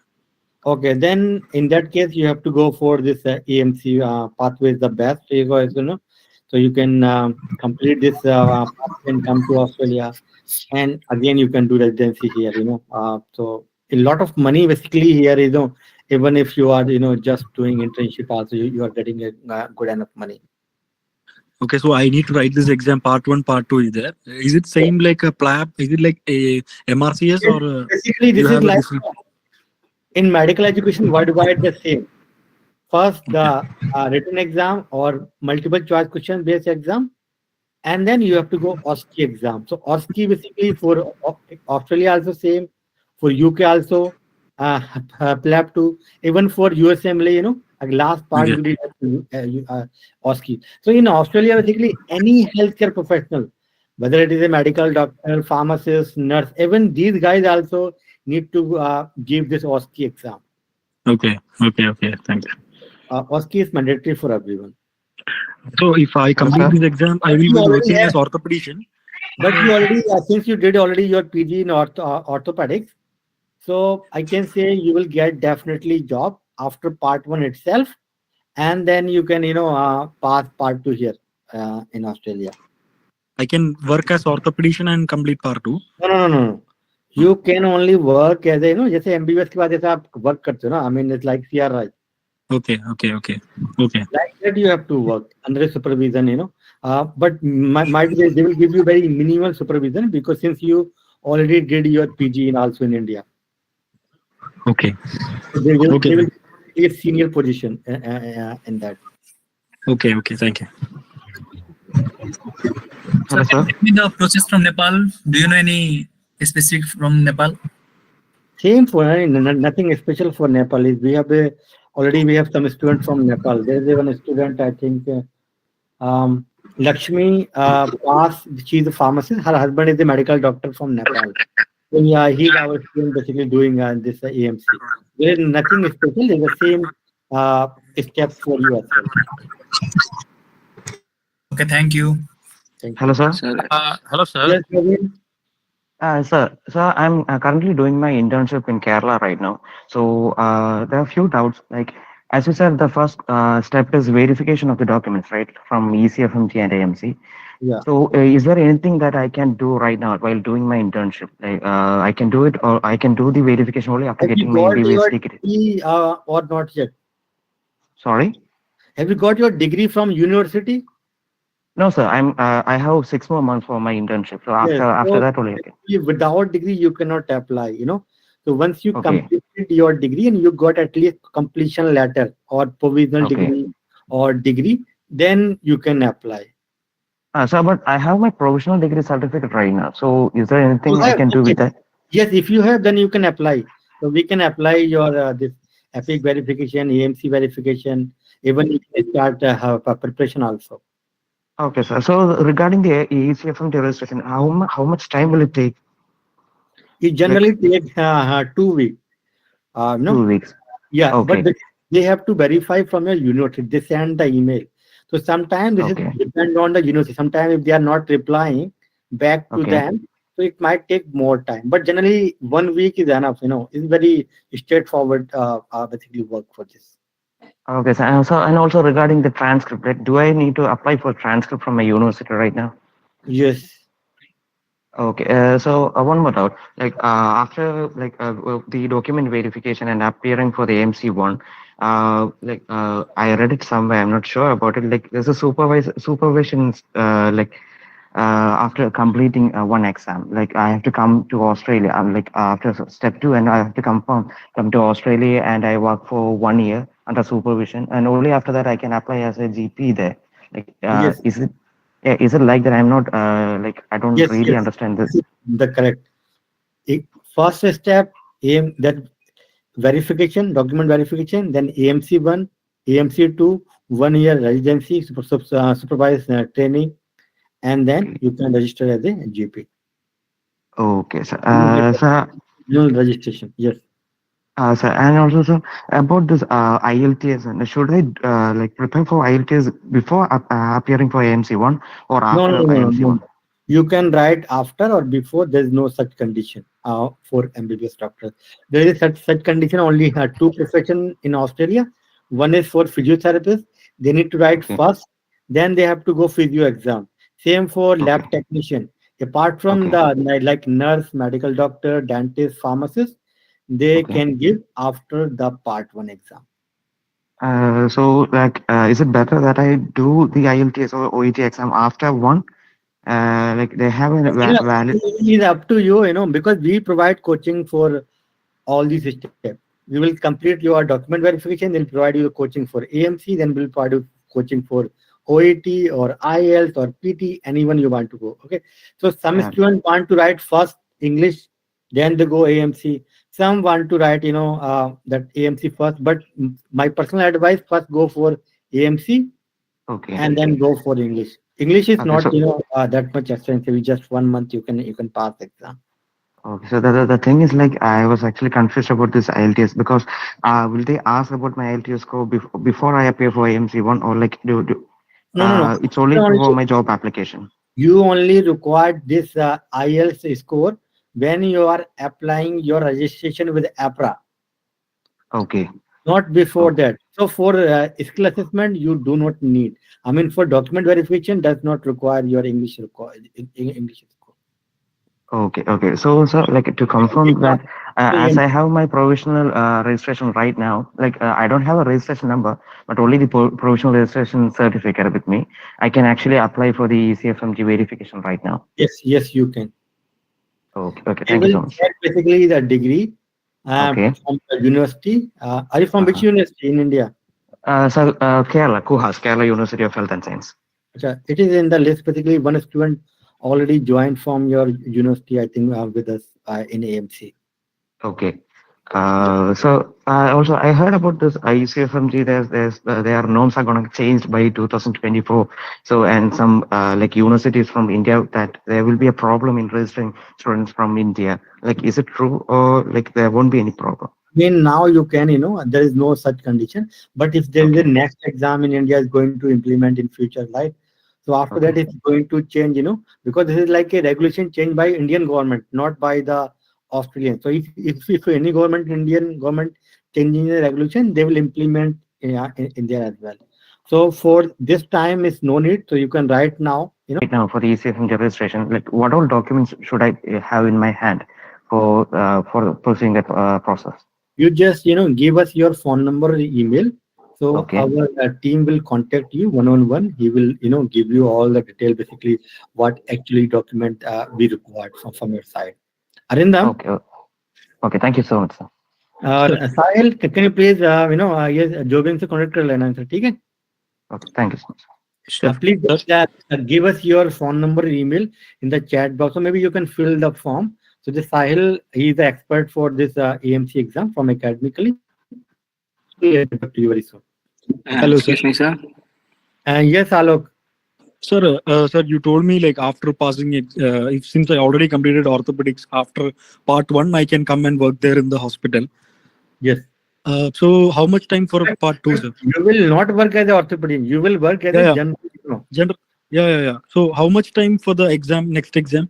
Okay, then in that case you have to go for this AMC pathway is the best. So you can complete this pathway and come to Australia, and again you can do residency here. So a lot of money basically here. Even if you are just doing internship, also you are getting a good enough money. Okay, so I need to write this exam part 1, part 2 is there. Is it same like a PLAB? Is it like a MRCS or basically this is like in medical education worldwide the same. First the written exam or multiple choice question based exam, and then you have to go OSCE exam. So OSCE basically for Australia also same, for UK also, PLAB 2, even for USMLA, last part you did OSCE. So in Australia basically any healthcare professional, whether it is a medical doctor, pharmacist, nurse, even these guys also need to give this OSCE exam. Okay, thank you. OSCE is mandatory for everyone. So if I complete this exam, I will be working as orthopedician. But you already, since you did already your PG in orthopedics, so I can say you will get definitely job after part 1 itself, and then you can pass part 2 here in Australia. I can work as orthopedician and complete part 2. No. You can only work as a जैसे MBBS के बाद जैसे आप work करते हो ना. I mean it's like CRI. Okay. Like that you have to work under supervision, but might be they will give you very minimal supervision because since you already did your PG also in India. Okay. So they will take a senior position in that. Okay, thank you. Sir, can you tell me the process from Nepal? Do you know any specific from Nepal? Same for nothing special for Nepal. Already we have some students from Nepal. There is one student, I think, Lakshmi Pas. She is a pharmacist. Her husband is a medical doctor from Nepal. So yeah, he's our student basically doing this AMC. There is nothing special. It's the same uh, steps for you as well. Okay, thank you. Thank Hello, you. sir. Sir, Hello, sir. Yes, Praveen. Sir, I'm currently doing my internship in Kerala right now. So there are a few doubts. Like, as you said, the first step is verification of the documents, right, from ECFMG and AMC. Yeah. So, is there anything that I can do right now while doing my internship? Like, I can do it, or I can do the verification only after Have you getting my got MBBS your degree. degree or not yet? Sorry? Have you got your degree from university? No, sir. I have 6 more months for my internship. So Yes. after So that only. Okay. without degree, you cannot apply. So once you Okay. completed your degree and you got at least completion letter or provisional Okay. degree or degree, then you can apply. Sir, but I have my provisional degree certificate right now. So, is there You anything I have, can do with okay. that? Yes, if you have, then you can apply. So we can apply your this EPIC verification, AMC verification. Even you can start have a preparation also. Okay, sir. So, regarding the ECFM registration, how much time will it take? It Like generally takes 2 weeks. No, 2 weeks. yeah, but Okay. they have to verify from your university. They send the email. So sometimes this is Okay. depend on the university. Sometimes if they are not replying back to Okay. them, so it might take more time. But generally, 1 week is enough. It's very straightforward. Basically, work for this. Okay, sir. And also regarding the transcript, like, do I need to apply for transcript from my university right now? Yes. Okay. So one more doubt. Like after the document verification and appearing for the MC1, I read it somewhere. I'm not sure about it. Like there's a supervision after completing one exam. Like I have to come to Australia. After step two, and I have to come to Australia, and I work for 1 year under supervision, and only after that I can apply as a GP there. Like, Yes. is it? Yeah, is it like that? I'm not like I don't Yes. really Yes. understand this. The correct. First step, aim that verification, document verification, then AMC1, AMC2, 1 year residency, supervised training, and then Okay. you can register as a GP. Okay, sir. You get the Sir, original registration. Yes. sir, and also, sir, about this IELTS, and should I prepare for IELTS before appearing for AMC1 or No, no, after no, no, AMC1? no. You can write after or before. There is no such condition for MBBS doctors. There is such condition only two profession in Australia. One is for physiotherapists. They need to write Okay. first, then they have to go physio exam. Same for Okay. lab technician. Apart from Okay. the like nurse, medical doctor, dentist, pharmacist, they Okay. can give after the part one exam. So, is it better that I do the IELTS or OET exam after one? Like they have a valid. It is up to you, because we provide coaching for all these steps. We will complete your document verification, then provide you the coaching for AMC, then we'll provide you coaching for OET or IELTS or PT, anyone you want to go. Okay. So some Yeah. students want to write first English, then they go AMC. Some want to write, that AMC first. But my personal advice, first go for AMC Okay. and then go for English. English is Okay. not, So. that much expensive. It's just 1 month you can pass the exam. Okay, so the thing is like I was actually confused about this IELTS because will they ask about my IELTS score before I appear for AMC1 or like No, no, no. it's only for my job application? You only require this IELTS score when you are applying your registration with APRA, Okay. not before Okay. that. So for skill assessment, you do not need. I mean, for document verification, does not require your English score. Okay. Okay. So like to confirm that as I have my provisional registration right now, like I don't have a registration number, but only the provisional registration certificate with me. I can actually apply for the ECFMG verification right now. Yes, you can. Okay. Okay. They Thank you will so much. check basically the degree Okay. from the university. Are you from which university in India? Kerala, Kuhas, Kerala University of Health and Science. Acha, it is in the list. Basically, one student already joined from your university, I think, with us in AMC. Okay. Also I heard about this ICFMG. Their norms are going to change by 2024. So and some like universities from India that there will be a problem in registering students from India. Like, is it true or like there won't be any problem? mean, now you can, there is no such condition. But if there is a Okay. next exam in India is going to implement in future, right? So after that, Okay. it's going to change, because this is like a regulation changed by Indian government, not by the Australian. So if any government, Indian government changing the regulation, they will implement in there as well. So for this time, it's no need. So you can write now, Right now for the ECFMG registration, like what all documents should I have in my hand for pursuing that process? you just give us your phone number or email, so Okay. our team will contact you one on one. He will give you all the detail, basically what actually document we required from your side. Arindam, Okay. Okay. Thank you so much, sir. Sahil, can you please yes, जो भी इनसे connect कर लेना sir, ठीक है? Okay. Thank you so much. Sure. Please give us your phone number and email in the chat box, or maybe you can fill the form. So this Sahil, he is the expert for this AMC exam from academically. He'll get back to you very soon. Hello, sir. Excuse me, sir. Yes, Alok. Sir, you told me like after passing it, if since I already completed orthopedics after part 1, I can come and work there in the hospital. Yes. So how much time for part 2, sir? You will not work as an orthopedic. You will work as a general. Yeah. So how much time for the exam, next exam?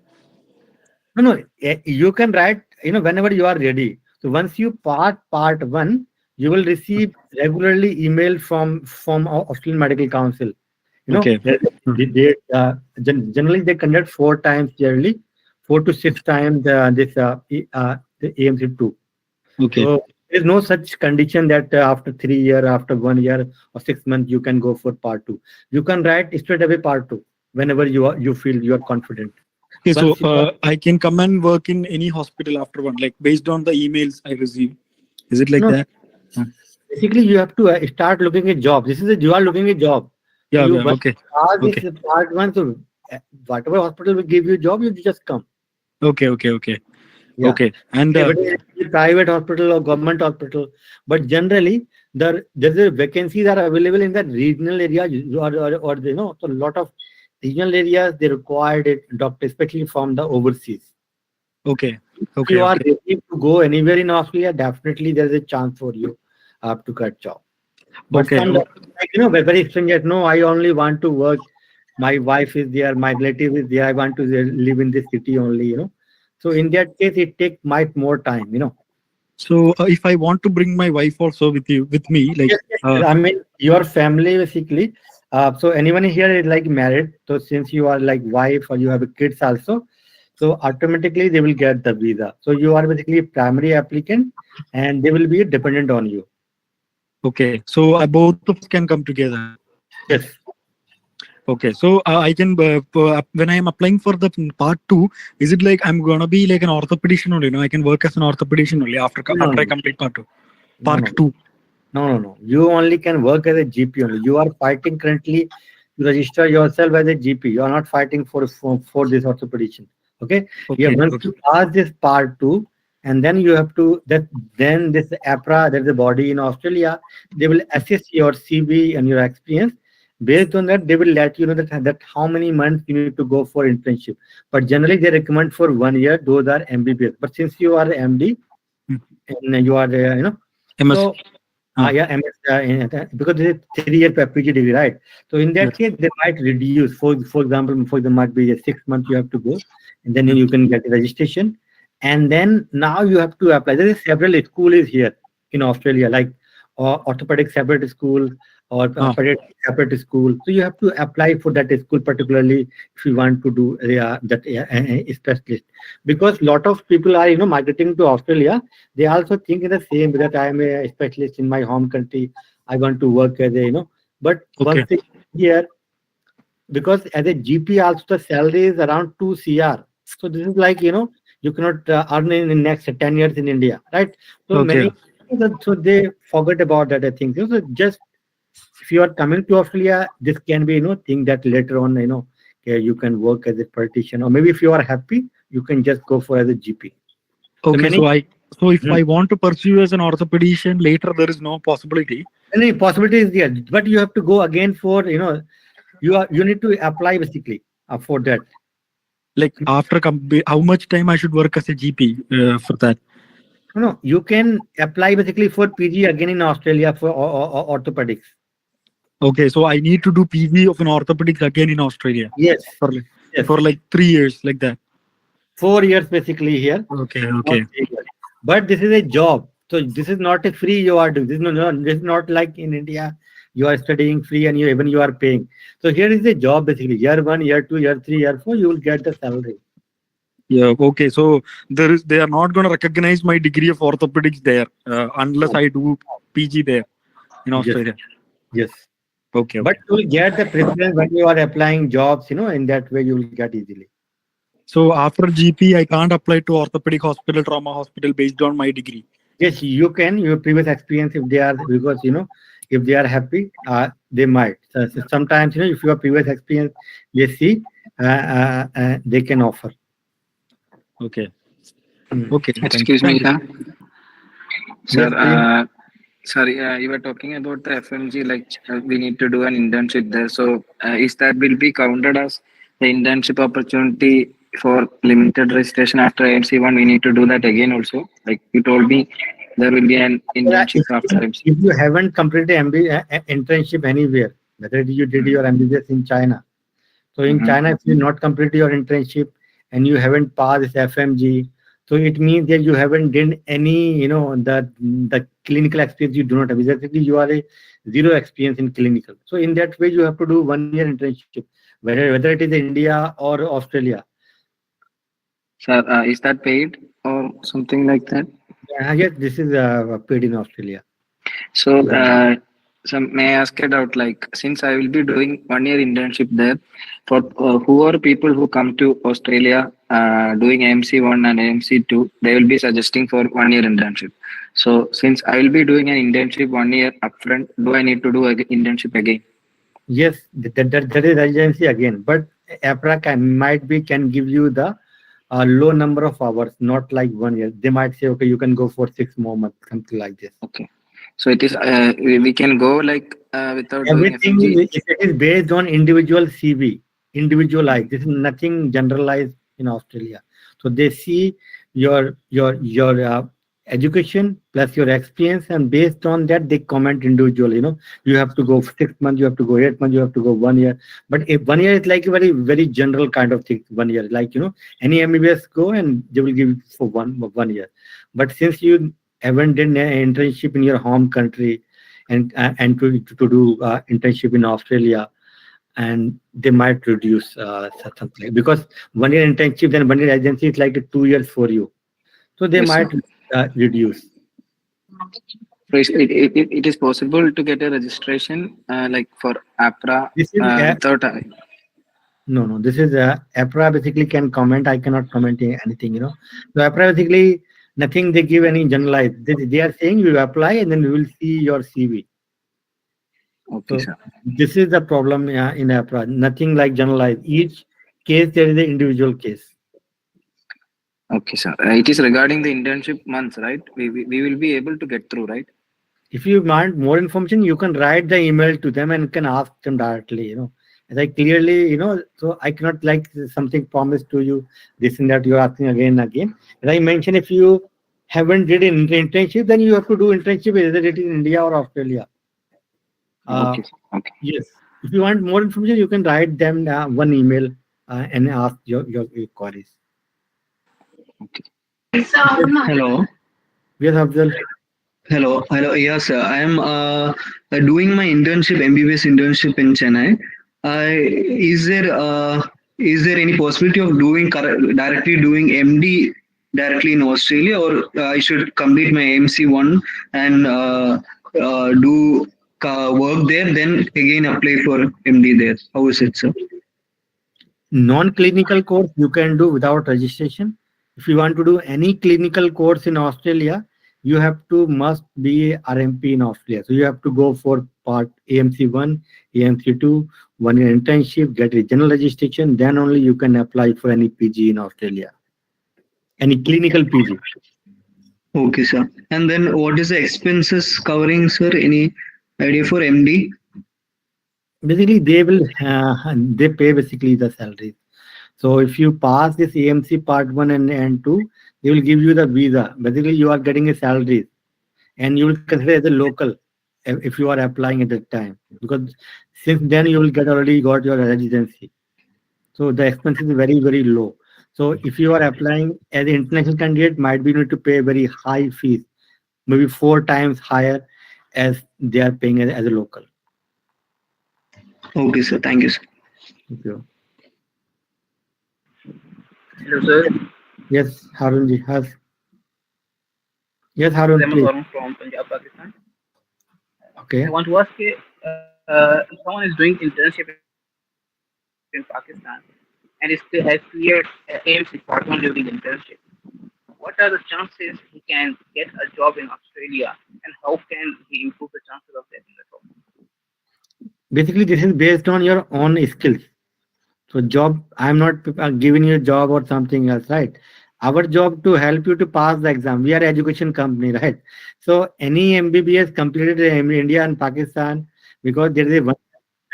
No. You can write, whenever you are ready. So once you part 1, you will receive regularly email from Australian Medical Council. Okay. Generally they conduct 4 times yearly, 4 to 6 times the AMC2. Okay. So there is no such condition that after 3 years, after 1 year or 6 months, you can go for part 2. You can write straight away part 2 whenever you feel you are confident. Okay, so I can come and work in any hospital after 1, like based on the emails I receive. Is it like No. that? Basically, you have to start looking at job. You are looking at job. Yeah, So yeah, okay. This is part 1. So whatever hospital will give you a job, you just come. Okay. Yeah. Okay. And private hospital or government hospital, but generally there's a vacancies are available in the regional area, or so a lot of regional areas they required it doctor, especially from the overseas. Okay. If you are ready to go anywhere in Australia, definitely there is a chance for you to get job. But Okay. some very stringent. No, I only want to work. My wife is there, my relative is there. I want to live in this city only. So in that case, it might more time. So if I want to bring my wife also with me, like Yes. I mean your family basically. So anyone here is like married. So since you are like wife or you have kids also, so automatically they will get the visa. So you are basically a primary applicant, and they will be dependent on you. Okay, so both of us can come together. Yes. Okay, so I can when I am applying for the part 2, is it like I'm gonna be like an orthopedician only? I can work as an orthopedician only after I complete part 2. Part 2. No. You only can work as a GP only. You are fighting currently to register yourself as a GP. You are not fighting for this orthopedician. Okay. Yeah. Once you pass this part 2, and then you have to then this APRA, there's a body in Australia, they will assess your CV and your experience. Based on that, they will let you know that how many months you need to go for internship. But generally, they recommend for 1 year. Those are MBBS. But since you are MD, and you are MS. So MS because it's 3-year PG degree, right? So in that case, they might reduce. For example, there might be a 6 months you have to go, and then you can get registration, and then now you have to apply. There is several schools here in Australia, like orthopedic separate school or separate school. So you have to apply for that school, particularly if you want to do that specialist. Because lot of people are migrating to Australia. They also think in the same that I am a specialist in my home country. I want to work as a But once they here, because as a GP also the salary is around 2 CR. So this is like you cannot earn in the next 10 years in India, right? So many so they forget about that. I think so. Just if you are coming to Australia, this can be thing that later on you can work as a politician, or maybe if you are happy, you can just go for as a GP. Okay, so if I want to pursue as an orthopedician later, there is no possibility. Any possibility is there, but you have to go again for you need to apply basically for that. Like after how much time I should work as a GP for that? No, you can apply basically for PG again in Australia for orthopedics. Okay, so I need to do PG of an orthopedics again in Australia Yes. for Yes. for like 3 years, like that. 4 years basically here. Okay, not okay. 3 years. But this is a job. So this is not a free you are doing. This is not like in India. You are studying free and even you are paying. So here is a job basically. Year 1, year 2, year 3, year 4, you will get the salary. Yeah, okay. So they are not going to recognize my degree of orthopedics there unless I do PG there in Yes. Australia. Yes. Okay, But okay. you will get the preference when you are applying jobs, in that way you will get easily. So after GP, I can't apply to orthopedic hospital, trauma hospital based on my degree. Yes, you can. Your previous experience, if they are, because if they are happy, they might. So sometimes if your previous experience, they see, they can offer. Okay. Mm. Okay. Thank you. Excuse me, Thank you. sir. Yes, please. Sorry, you were talking about the FMG, like we need to do an internship there. So, is that will be counted as the internship opportunity for limited registration after AMC one? We need to do that again also. Like you told me, there will be an internship after AMC. If you haven't completed internship anywhere, whether you did your MBBS in China, so in China, if you not complete your internship and you haven't passed this FMG, so it means that you haven't done any, the clinical experience you do not have. Basically, you are a zero experience in clinical. So in that way, you have to do 1 year internship, whether it is India or Australia. Sir, is that paid or something like that? Yes, this is paid in Australia. So, so may I ask a doubt? Like, since I will be doing 1 year internship there, for who are people who come to Australia doing AMC one and AMC two, they will be suggesting for 1 year internship. So, since I will be doing an internship 1 year upfront, do I need to do an internship again? Yes, that is agency again, but APRA can give you the low number of hours, not like 1 year. They might say, okay, you can go for 6 more months, something like this. Okay. So it is we can go like without Everything doing FMG. it is based on individual CV, individualized. This is nothing generalized in Australia. So they see your education plus your experience, and based on that they comment individually. You have to go 6 months, you have to go 8 months, you have to go 1 year. But if 1 year is like a very very general kind of thing. 1 year, like any MBBS go and they will give for 1 year. But since you haven't done an internship in your home country, and to do internship in Australia, and they might reduce something, because 1 year internship, then 1 year agency is like 2 years for you, so they Yes, might reduce. So it is possible to get a registration like for APRA This is without. No, this is APRA basically can comment. I cannot comment anything. So APRA basically nothing. They give any generalized. They are saying you apply and then we will see your CV. Okay, So sir. this is the problem in APRA. Nothing like generalized. Each case there is an individual case. Okay, sir. It is regarding the internship months, right? We will be able to get through, right? If you want more information, you can write the email to them and can ask them directly. As I clearly, so I cannot like something promised to you, this and that you're asking again and again. As I mentioned, if you haven't did an internship, then you have to do internship whether it is in India or Australia. Okay, sir. Okay. Yes. If you want more information, you can write them one email and ask your queries. Okay. Hello. Yes, Abdul. Hello. Yes, I am doing my internship, MBBS internship in Chennai. Is there any possibility of doing directly doing MD directly in Australia, or I should complete my AMC one and do work there, then again apply for MD there? How is it, sir? Non-clinical course you can do without registration. If you want to do any clinical course in Australia, you must be RMP in Australia. So you have to go for part AMC 1, AMC 2, 1 year internship, get regional registration, then only you can apply for any PG in Australia. Any clinical PG. Okay, sir. And then what is the expenses covering, sir? Any idea for MD? Basically, they pay basically the salaries. So if you pass this AMC part 1 and 2, They will give you the visa. Basically, you are getting a salary, and you will consider as a local if you are applying at that time, because since then you will get already got your residency. So the expense is very, very low. So if you are applying as an international candidate, might be need to pay very high fees, maybe 4 times higher as they are paying as a local. Okay, sir. Thank you, sir. Thank you. Hello, sir. Yes, Harunji has. Yes, This is Harun, Ahmed please. Warren from Punjab, Pakistan. Okay. I want to ask you, if someone is doing internship in Pakistan and is still has cleared AMC Part 1 during internship, what are the chances he can get a job in Australia, and how can he improve the chances of getting the job? Basically, this is based on your own skills. So job, I'm not giving you a job or something else, right? Our job to help you to pass the exam. We are education company, right? So any MBBS completed in India and Pakistan, because there is a one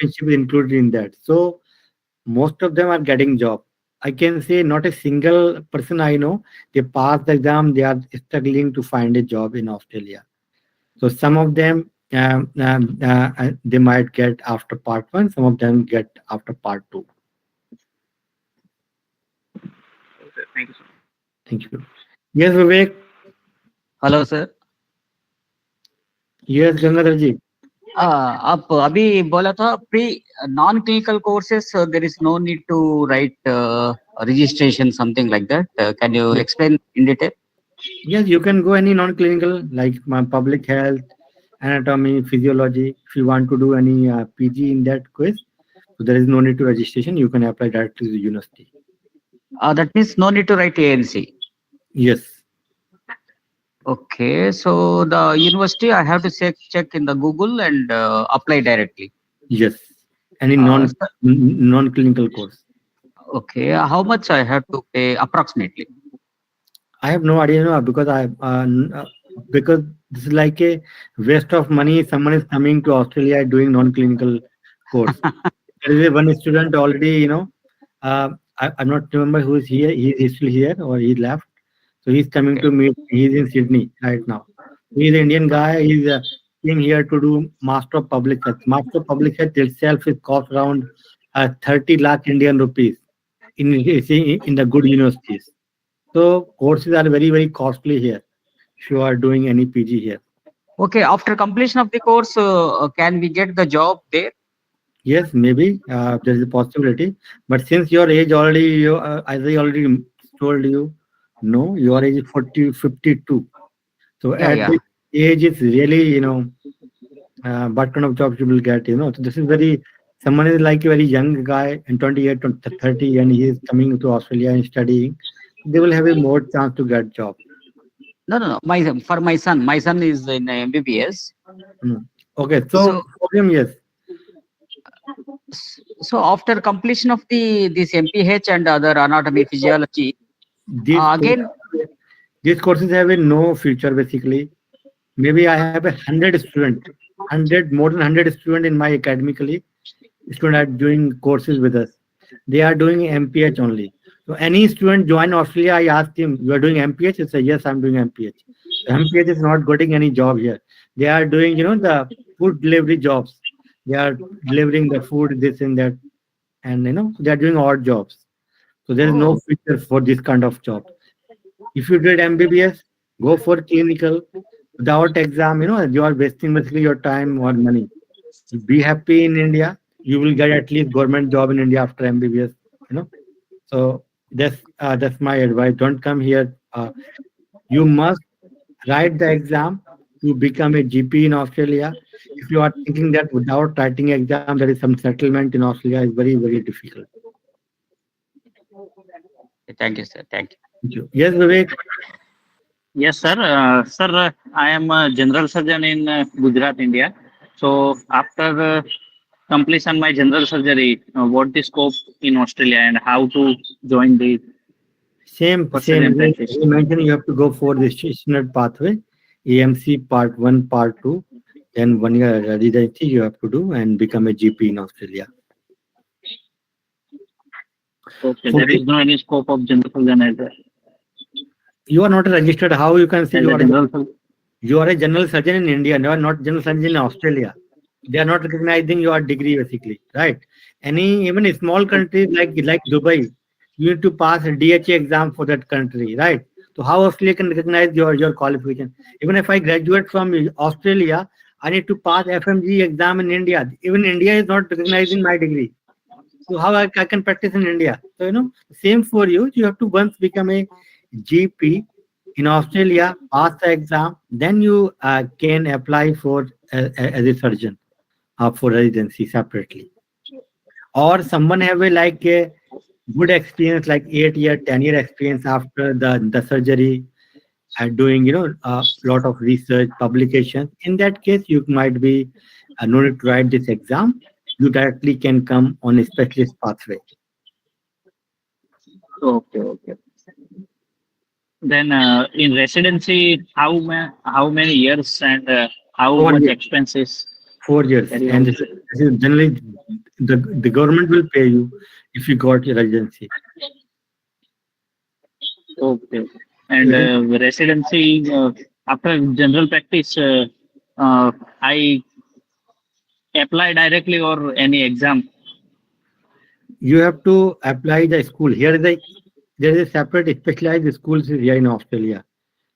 internship included in that. So most of them are getting job. I can say not a single person I know, they pass the exam, they are struggling to find a job in Australia. So some of them they might get after part one, some of them get after part two. Okay, thank you, sir. Thank you. Yes, Vivek. Hello sir. Yes, Gangadhar ji. आप अभी बोला था pre non clinical courses there is no need to write registration something like that. Can you explain in detail? Yes, you can go any non-clinical like public health, anatomy, physiology. If you want to do any PG in that quiz, so there is no need to registration. You can apply directly to the university. That means no need to write ANC. Yes. Okay, so the university I have to check in the Google and apply directly. Yes, any non-clinical course. Okay, how much I have to pay approximately? I have no idea, no, because because this is like a waste of money. Someone is coming to Australia doing non-clinical course. There is a one student already, I'm not remember who is here. He's still here or he left. So he's coming to meet. He's in Sydney right now. He's an Indian guy. He's came here to do Master of Public Health. Master of Public Health itself is cost around 30 lakh Indian rupees in the good universities. So courses are very, very costly here if you are doing any PG here. Okay, after completion of the course, can we get the job there? Yes, maybe there is a possibility. But since your age already, as I already told you, no, your age is 52. So at this age, it's really, what kind of jobs you will get, So this is someone is like a very young guy in 28 to 30 and he is coming to Australia and studying. They will have a more chance to get job. No. For my son is in MBBS. Okay, so for him, yes. So after completion of this MPH and other anatomy, physiology, these courses have no future basically. Maybe I have 100 students, more than 100 students in my academically. Students are doing courses with us. They are doing MPH only. So any student join Australia, I ask him, you are doing MPH? He says, yes, I'm doing MPH. So MPH is not getting any job here. They are doing, the food delivery jobs. They are delivering the food, this and that. And, they are doing odd jobs. So there is no future for this kind of job. If you did MBBS, go for clinical. Without exam, you are wasting basically your time or money. Be happy in India. You will get at least government job in India after MBBS, So that's my advice. Don't come here. You must write the exam to become a GP in Australia. If you are thinking that without writing exam, there is some settlement in Australia, is very, very difficult. Thank you, sir. Thank you. Yes, Vivek. Yes, sir. Sir, I am a general surgeon in Gujarat, India. So after completion my general surgery, what the scope in Australia and how to join the same. You mentioned you have to go for the standard pathway, AMC Part 1, Part 2, then 1 year residency you have to do and become a GP in Australia. Okay, there is no any scope of general surgeon as well. You are not registered. How you can say As you a are general surgeon. you are a general surgeon in India? You are not general surgeon in Australia. They are not recognizing your degree basically, right? Any even a small country like Dubai, you need to pass a DHA exam for that country, right? So how Australia can recognize your qualification? Even if I graduate from Australia, I need to pass FMG exam in India. Even India is not recognizing my degree. So how I can practice in India? So same for you. You have to once become a GP in Australia, pass the exam, then you can apply for as a surgeon for residency separately. Or someone have a good experience, like 8 year, 10 year experience after the surgery and doing a lot of research publications. In that case, you might be no need to write this exam. You directly can come on a specialist pathway. Okay, okay. Then in residency, how many years and how four much years expenses 4 years, carry and out? this is generally the government will pay you if you got your residency. Okay. And Even residency after general practice, I apply directly or any exam. you have to apply the school. There is a separate specialized schools here in Australia,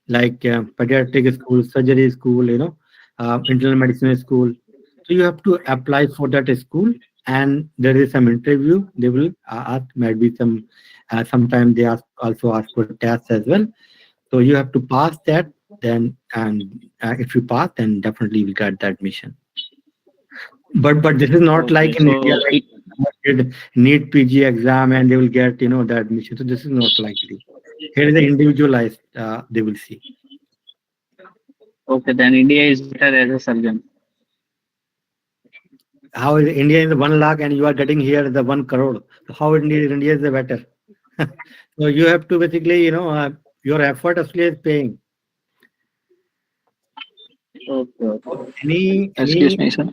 like pediatric school, surgery school, internal medicine school. So you have to apply for that school, and there is some interview. They will ask, might be sometimes they also ask for tests as well. So you have to pass that. Then, and if you pass, then definitely you will get the admission. But this is not Okay. like in India, So like did NEET PG exam and they will get the admission. So this is not likely. Here is the individualized. They will see. okay, then India is better as a surgeon. How is India is 1 lakh and you are getting here the 1 crore? So how India is the better? So you have to basically your effort actually is paying. Okay, okay. Any Excuse any me, sir.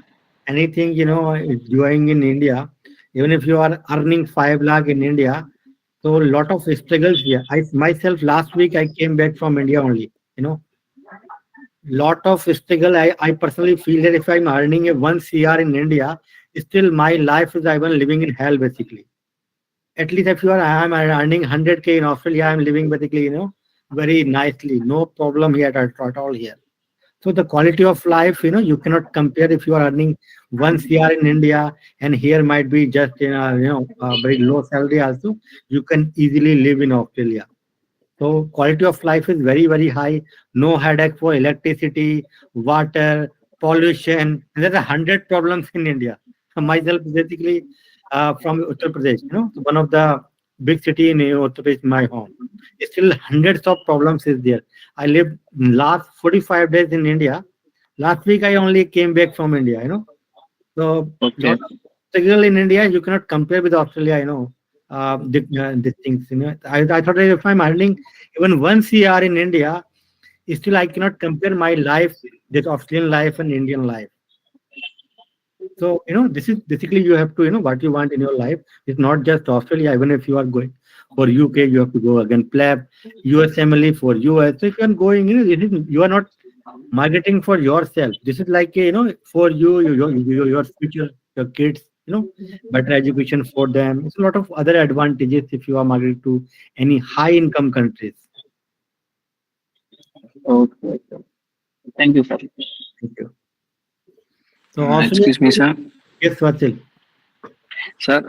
anything is doing in India, even if you are earning 5 lakh in India, so a lot of struggles here. I myself last week I came back from India only. Lot of struggle. I personally feel that if I'm earning a 1 CR in India, still my life is I'm living in hell basically. At least if I'm earning 100K in Australia, I'm living basically very nicely. No problem here at all here. So the quality of life, you cannot compare if you are earning 1 CR in India and here might be just in a very low salary also. You can easily live in Australia. So quality of life is very, very high. No headache for electricity, water, pollution. And there's 100 problems in India. Myself basically from Uttar Pradesh, one of the big city in Uttar Pradesh, my home. Still hundreds of problems is there. I lived last 45 days in India. Last week I only came back from India. So Okay. lot of struggle in India you cannot compare with Australia. These things. I thought that if I'm earning even 1 CR in India, still I cannot compare my life, this Australian life and Indian life. So this is basically you have to what you want in your life. It's not just Australia. Even if you are going for UK, you have to go again PLAB, USMLE for US. So if you are going, you are not marketing for yourself. This is like for you, your future, your kids. Better education for them. It's a lot of other advantages if you are marketing to any high income countries. Okay. Thank you, sir. Thank you. So Australia, Excuse me, sir. yes, Vatsal. Sir,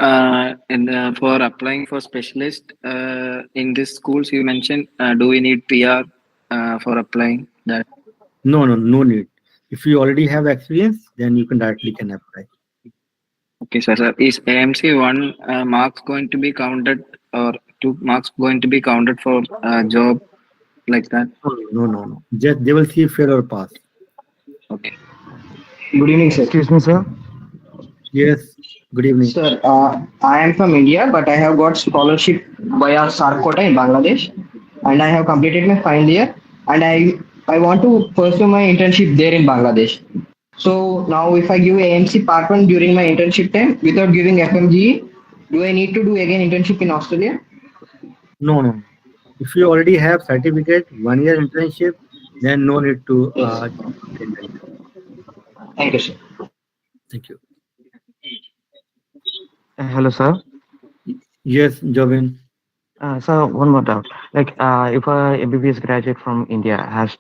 for applying for specialist in these schools, you mentioned, do we need PR for applying that? No need. If you already have experience, then you can directly can apply. Okay, sir. Sir, is AMC one marks going to be counted or 2 marks going to be counted for job like that? No. Just they will see fail or pass. Okay. Good evening, sir. Excuse me, sir. Yes. Good evening. Sir, I am from India, but I have got scholarship via Sarkota in Bangladesh, and I have completed my final year, and I want to pursue my internship there in Bangladesh. So now, if I give AMC Part 1 during my internship time without giving FMGE, do I need to do again internship in Australia? No. If you already have certificate, 1 year internship, then no need to Thank you, sir. Thank you. Hello, sir. Yes, Jobin. So one more doubt. Like, if a MBBS graduate from India has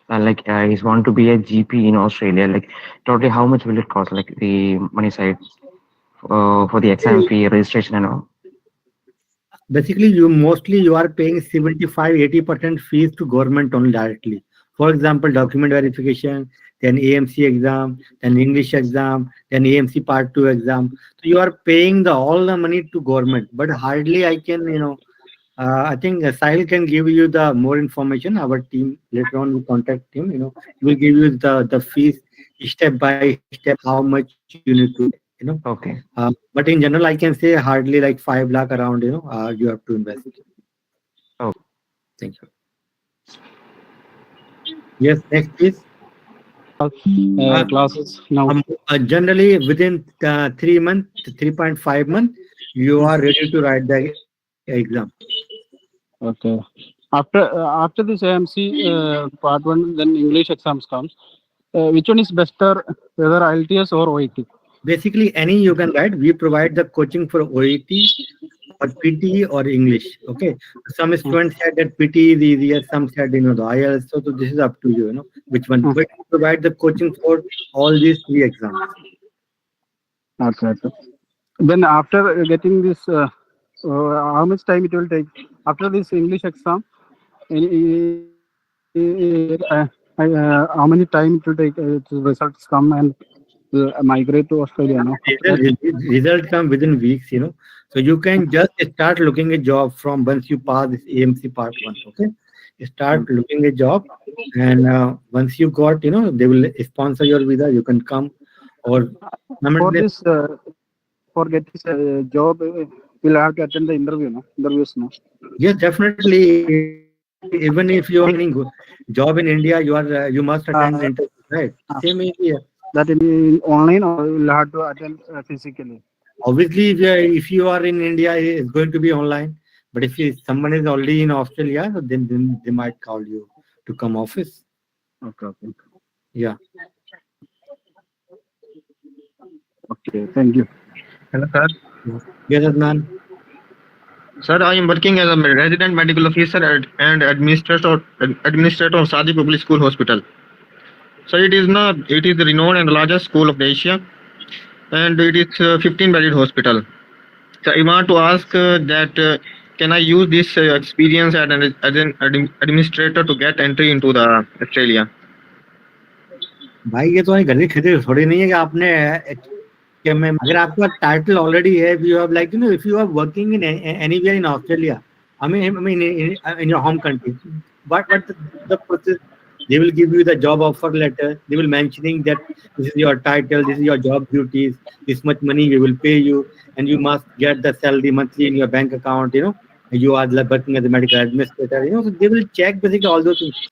he's want to be a GP in Australia, like, totally how much will it cost? Like the money side for the exam fee, registration, and all. Basically, you are paying 75-80% fees to government only directly. For example, document verification, then AMC exam, then English exam, then AMC Part 2 exam. So you are paying all the money to government, but hardly I can, I think Sahil can give you the more information. Our team later on will contact him. He will give you the fees step by step, how much you need to pay. Okay. But in general, I can say hardly like 5 lakh around. You have to invest. Oh. Thank you. Yes, next please. Classes now. Generally, within 3 months, 3.5 months, you are ready to write the exam. Okay. After this AMC part one, then English exams comes. Which one is better, whether IELTS or OET? Basically, any you can write. We provide the coaching for OET or PT or English. Okay. Some students said that PT is easier. Some said the IELTS. So this is up to you. Which one. But we provide the coaching for all these 3 exams. Okay. Then after getting this, how much time it will take? After this English exam, how many time it will take to results come and migrate to Australia? No? Result come within weeks. So you can just start looking a job from once you pass this AMC Part 1. Okay. Start looking a job, and once you got, they will sponsor your visa. You can come, or for this for getting a job, we'll have to attend the interview. No, interviews. No. Yes, definitely. Even if you are getting job in India, you must attend interview, right? Same is here. That in online, or we'll have to attend physically. Obviously, if you are in India, it's going to be online. But if someone is already in Australia, so then they might call you to come office. Okay. Yeah. Okay. Thank you. Hello, sir. Yes, Adnan. Sir, I am working as a resident medical officer and administrator of Sadi Public School Hospital. So it is the renowned and largest school of Asia, and it is 15-bedded hospital. So I want to ask that can I use this experience as an administrator to get entry into the Australia? भाई ये तो गली खिदे थोड़ी नहीं है कि आपने अगर आपका टाइटल ऑलरेडी है, you have if you are working in anywhere in Australia, I mean in your home country, but the process, they will give you the job offer letter. They will mentioning that this is your title, this is your job duties, this much money we will pay you, and you must get the salary monthly in your bank account. You are working as a medical administrator. So they will check basically all those things.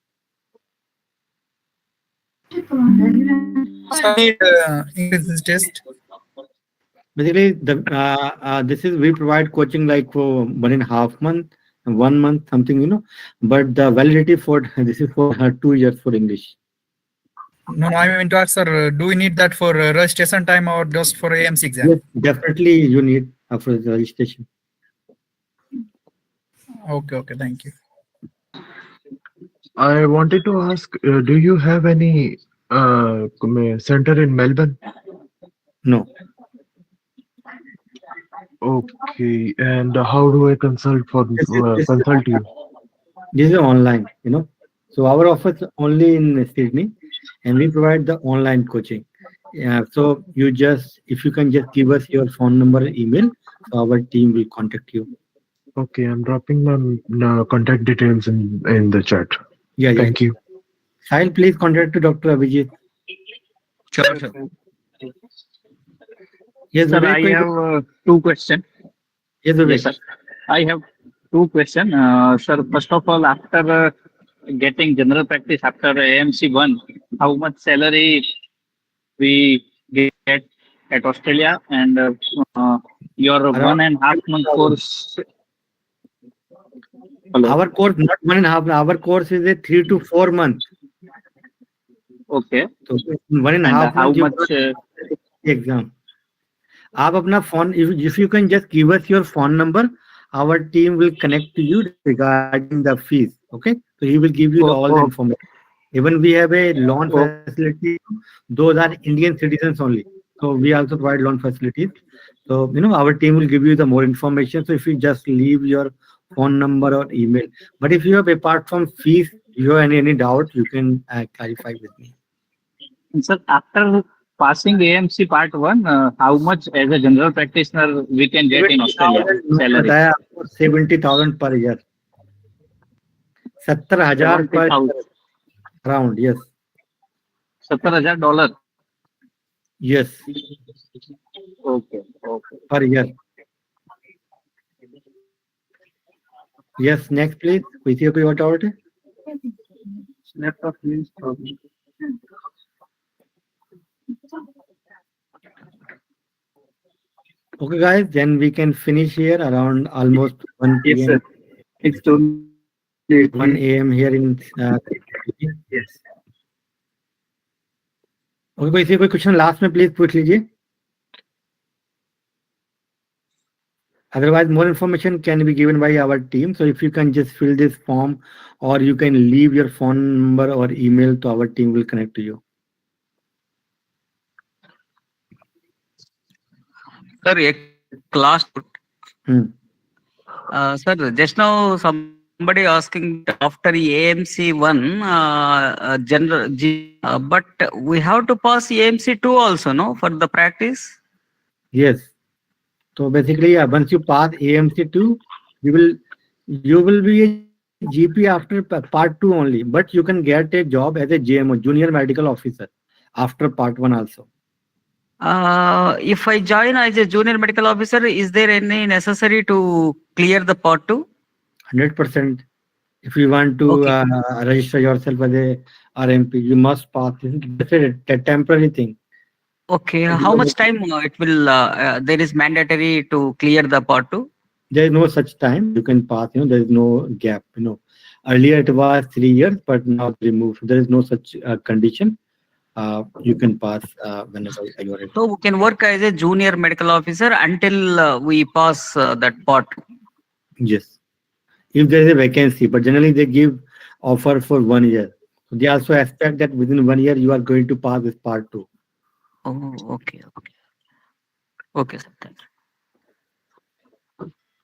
English test. Basically, we provide coaching like for 1.5 month, 1 month, something. But the validity for this is for 2 years for English. No, I meant to ask, sir, do we need that for registration time or just for AMC exam? Yes, definitely you need for the registration. Okay, thank you. I wanted to ask, do you have any center in Melbourne? No. Okay, and how do I consult consult you? This is online, So our office only in Sydney, and we provide the online coaching. Yeah, so if you can just give us your phone number, email, so our team will contact you. Okay, I'm dropping my contact details in the chat. Yeah. Thank you. Sahil, please contact to Dr. Abhijit. Sure, sir. Yes, sir, Vivek, I have 2 questions. Yes, Vivek. Yes, sir. I have 2 questions. Sir, first of all, after getting general practice after AMC 1, how much salary we get at Australia, and your 1.5 month course? Hello. Our course not 1.5. Our course is a 3 to 4 month. Okay. So in 1.5 And how months you much? exam. आप अपना phone, if you can just give us your phone number, our team will connect to you regarding the fees. Okay, so he will give you all the information. Even we have a loan facility. Those are Indian citizens only. So we also provide loan facilities. So our team will give you the more information. So if you just leave your phone number or email. But if you have apart from fees, you have any doubt, you can clarify with me. And sir, after passing AMC Part 1, how much as a general practitioner we can get in Australia 70,000 मैंने salary? बताया आपको 70,000 per year. 70,000 per 70,000. round. Yes. $70,000. Yes. Okay. Okay. Per year. Yes. Next, please. किसी को कोई और doubt है? Laptop means problem. Okay, guys. Then we can finish here around almost 1 p.m. Yes, sir. It's totally 1 a.m. here in. Yes. Okay, कोई question last में please पूछ लीजिए. Otherwise, more information can be given by our team. So if you can just fill this form, or you can leave your phone number or email, to our team will connect to you. Sir, a class. Sir, just now somebody asking after AMC 1 general, but we have to pass AMC 2 also, no, for the practice? Yes. So basically, once you pass AMC 2, you will be a GP after part 2 only, but you can get a job as a JMO, junior medical officer, after part 1 also. If I join as a junior medical officer, is there any necessary to clear the part 2? 100%. If you want to register yourself as a RMP, you must pass. This is a temporary thing. Okay, how much time it will, there is mandatory to clear the part 2? There is no such time. You can pass, there is no gap, Earlier it was 3 years, but now they removed. There is no such condition. You can pass whenever you are ready. So we can work as a junior medical officer until we pass that part. Yes. If there is a vacancy, but generally they give offer for 1 year. So they also expect that within 1 year you are going to pass this part 2. Oh, okay. Okay, sir. Thank you.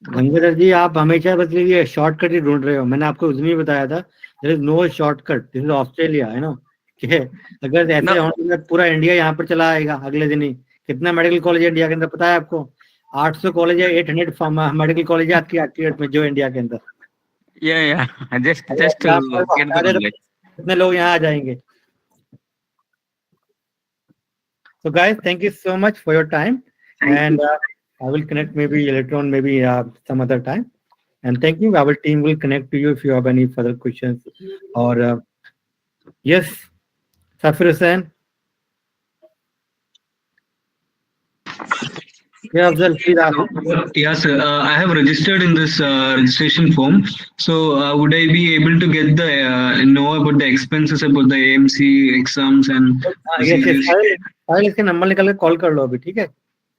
Gangadhar जी, आप हमेशा बस ये shortcut ही ढूंढ रहे हो. मैंने आपको उसमें बताया था, there is no shortcut. This is Australia, है ना. अगर ऐसे होने तो पूरा इंडिया यहाँ पर चला आएगा अगले दिन ही. कितना मेडिकल कॉलेज है इंडिया के अंदर पता है आपको? 800 कॉलेज है, 800 मेडिकल कॉलेज है आपकी एक्टिवेट में जो इंडिया के अंदर. Just to get the knowledge. कितने लोग यहाँ आ जाएंगे. So guys, thank you so much for your time. And I will connect maybe later on, maybe some other time. And thank you. Our team will connect to you if you have any further questions. Or yes, Safir Hussain. Yeah, Afzal, please ask. Yes, I have registered in this registration form. So would I be able to get the know about the expenses about the AMC exams and? Yes. File इसके number निकाल के call कर लो अभी, ठीक है?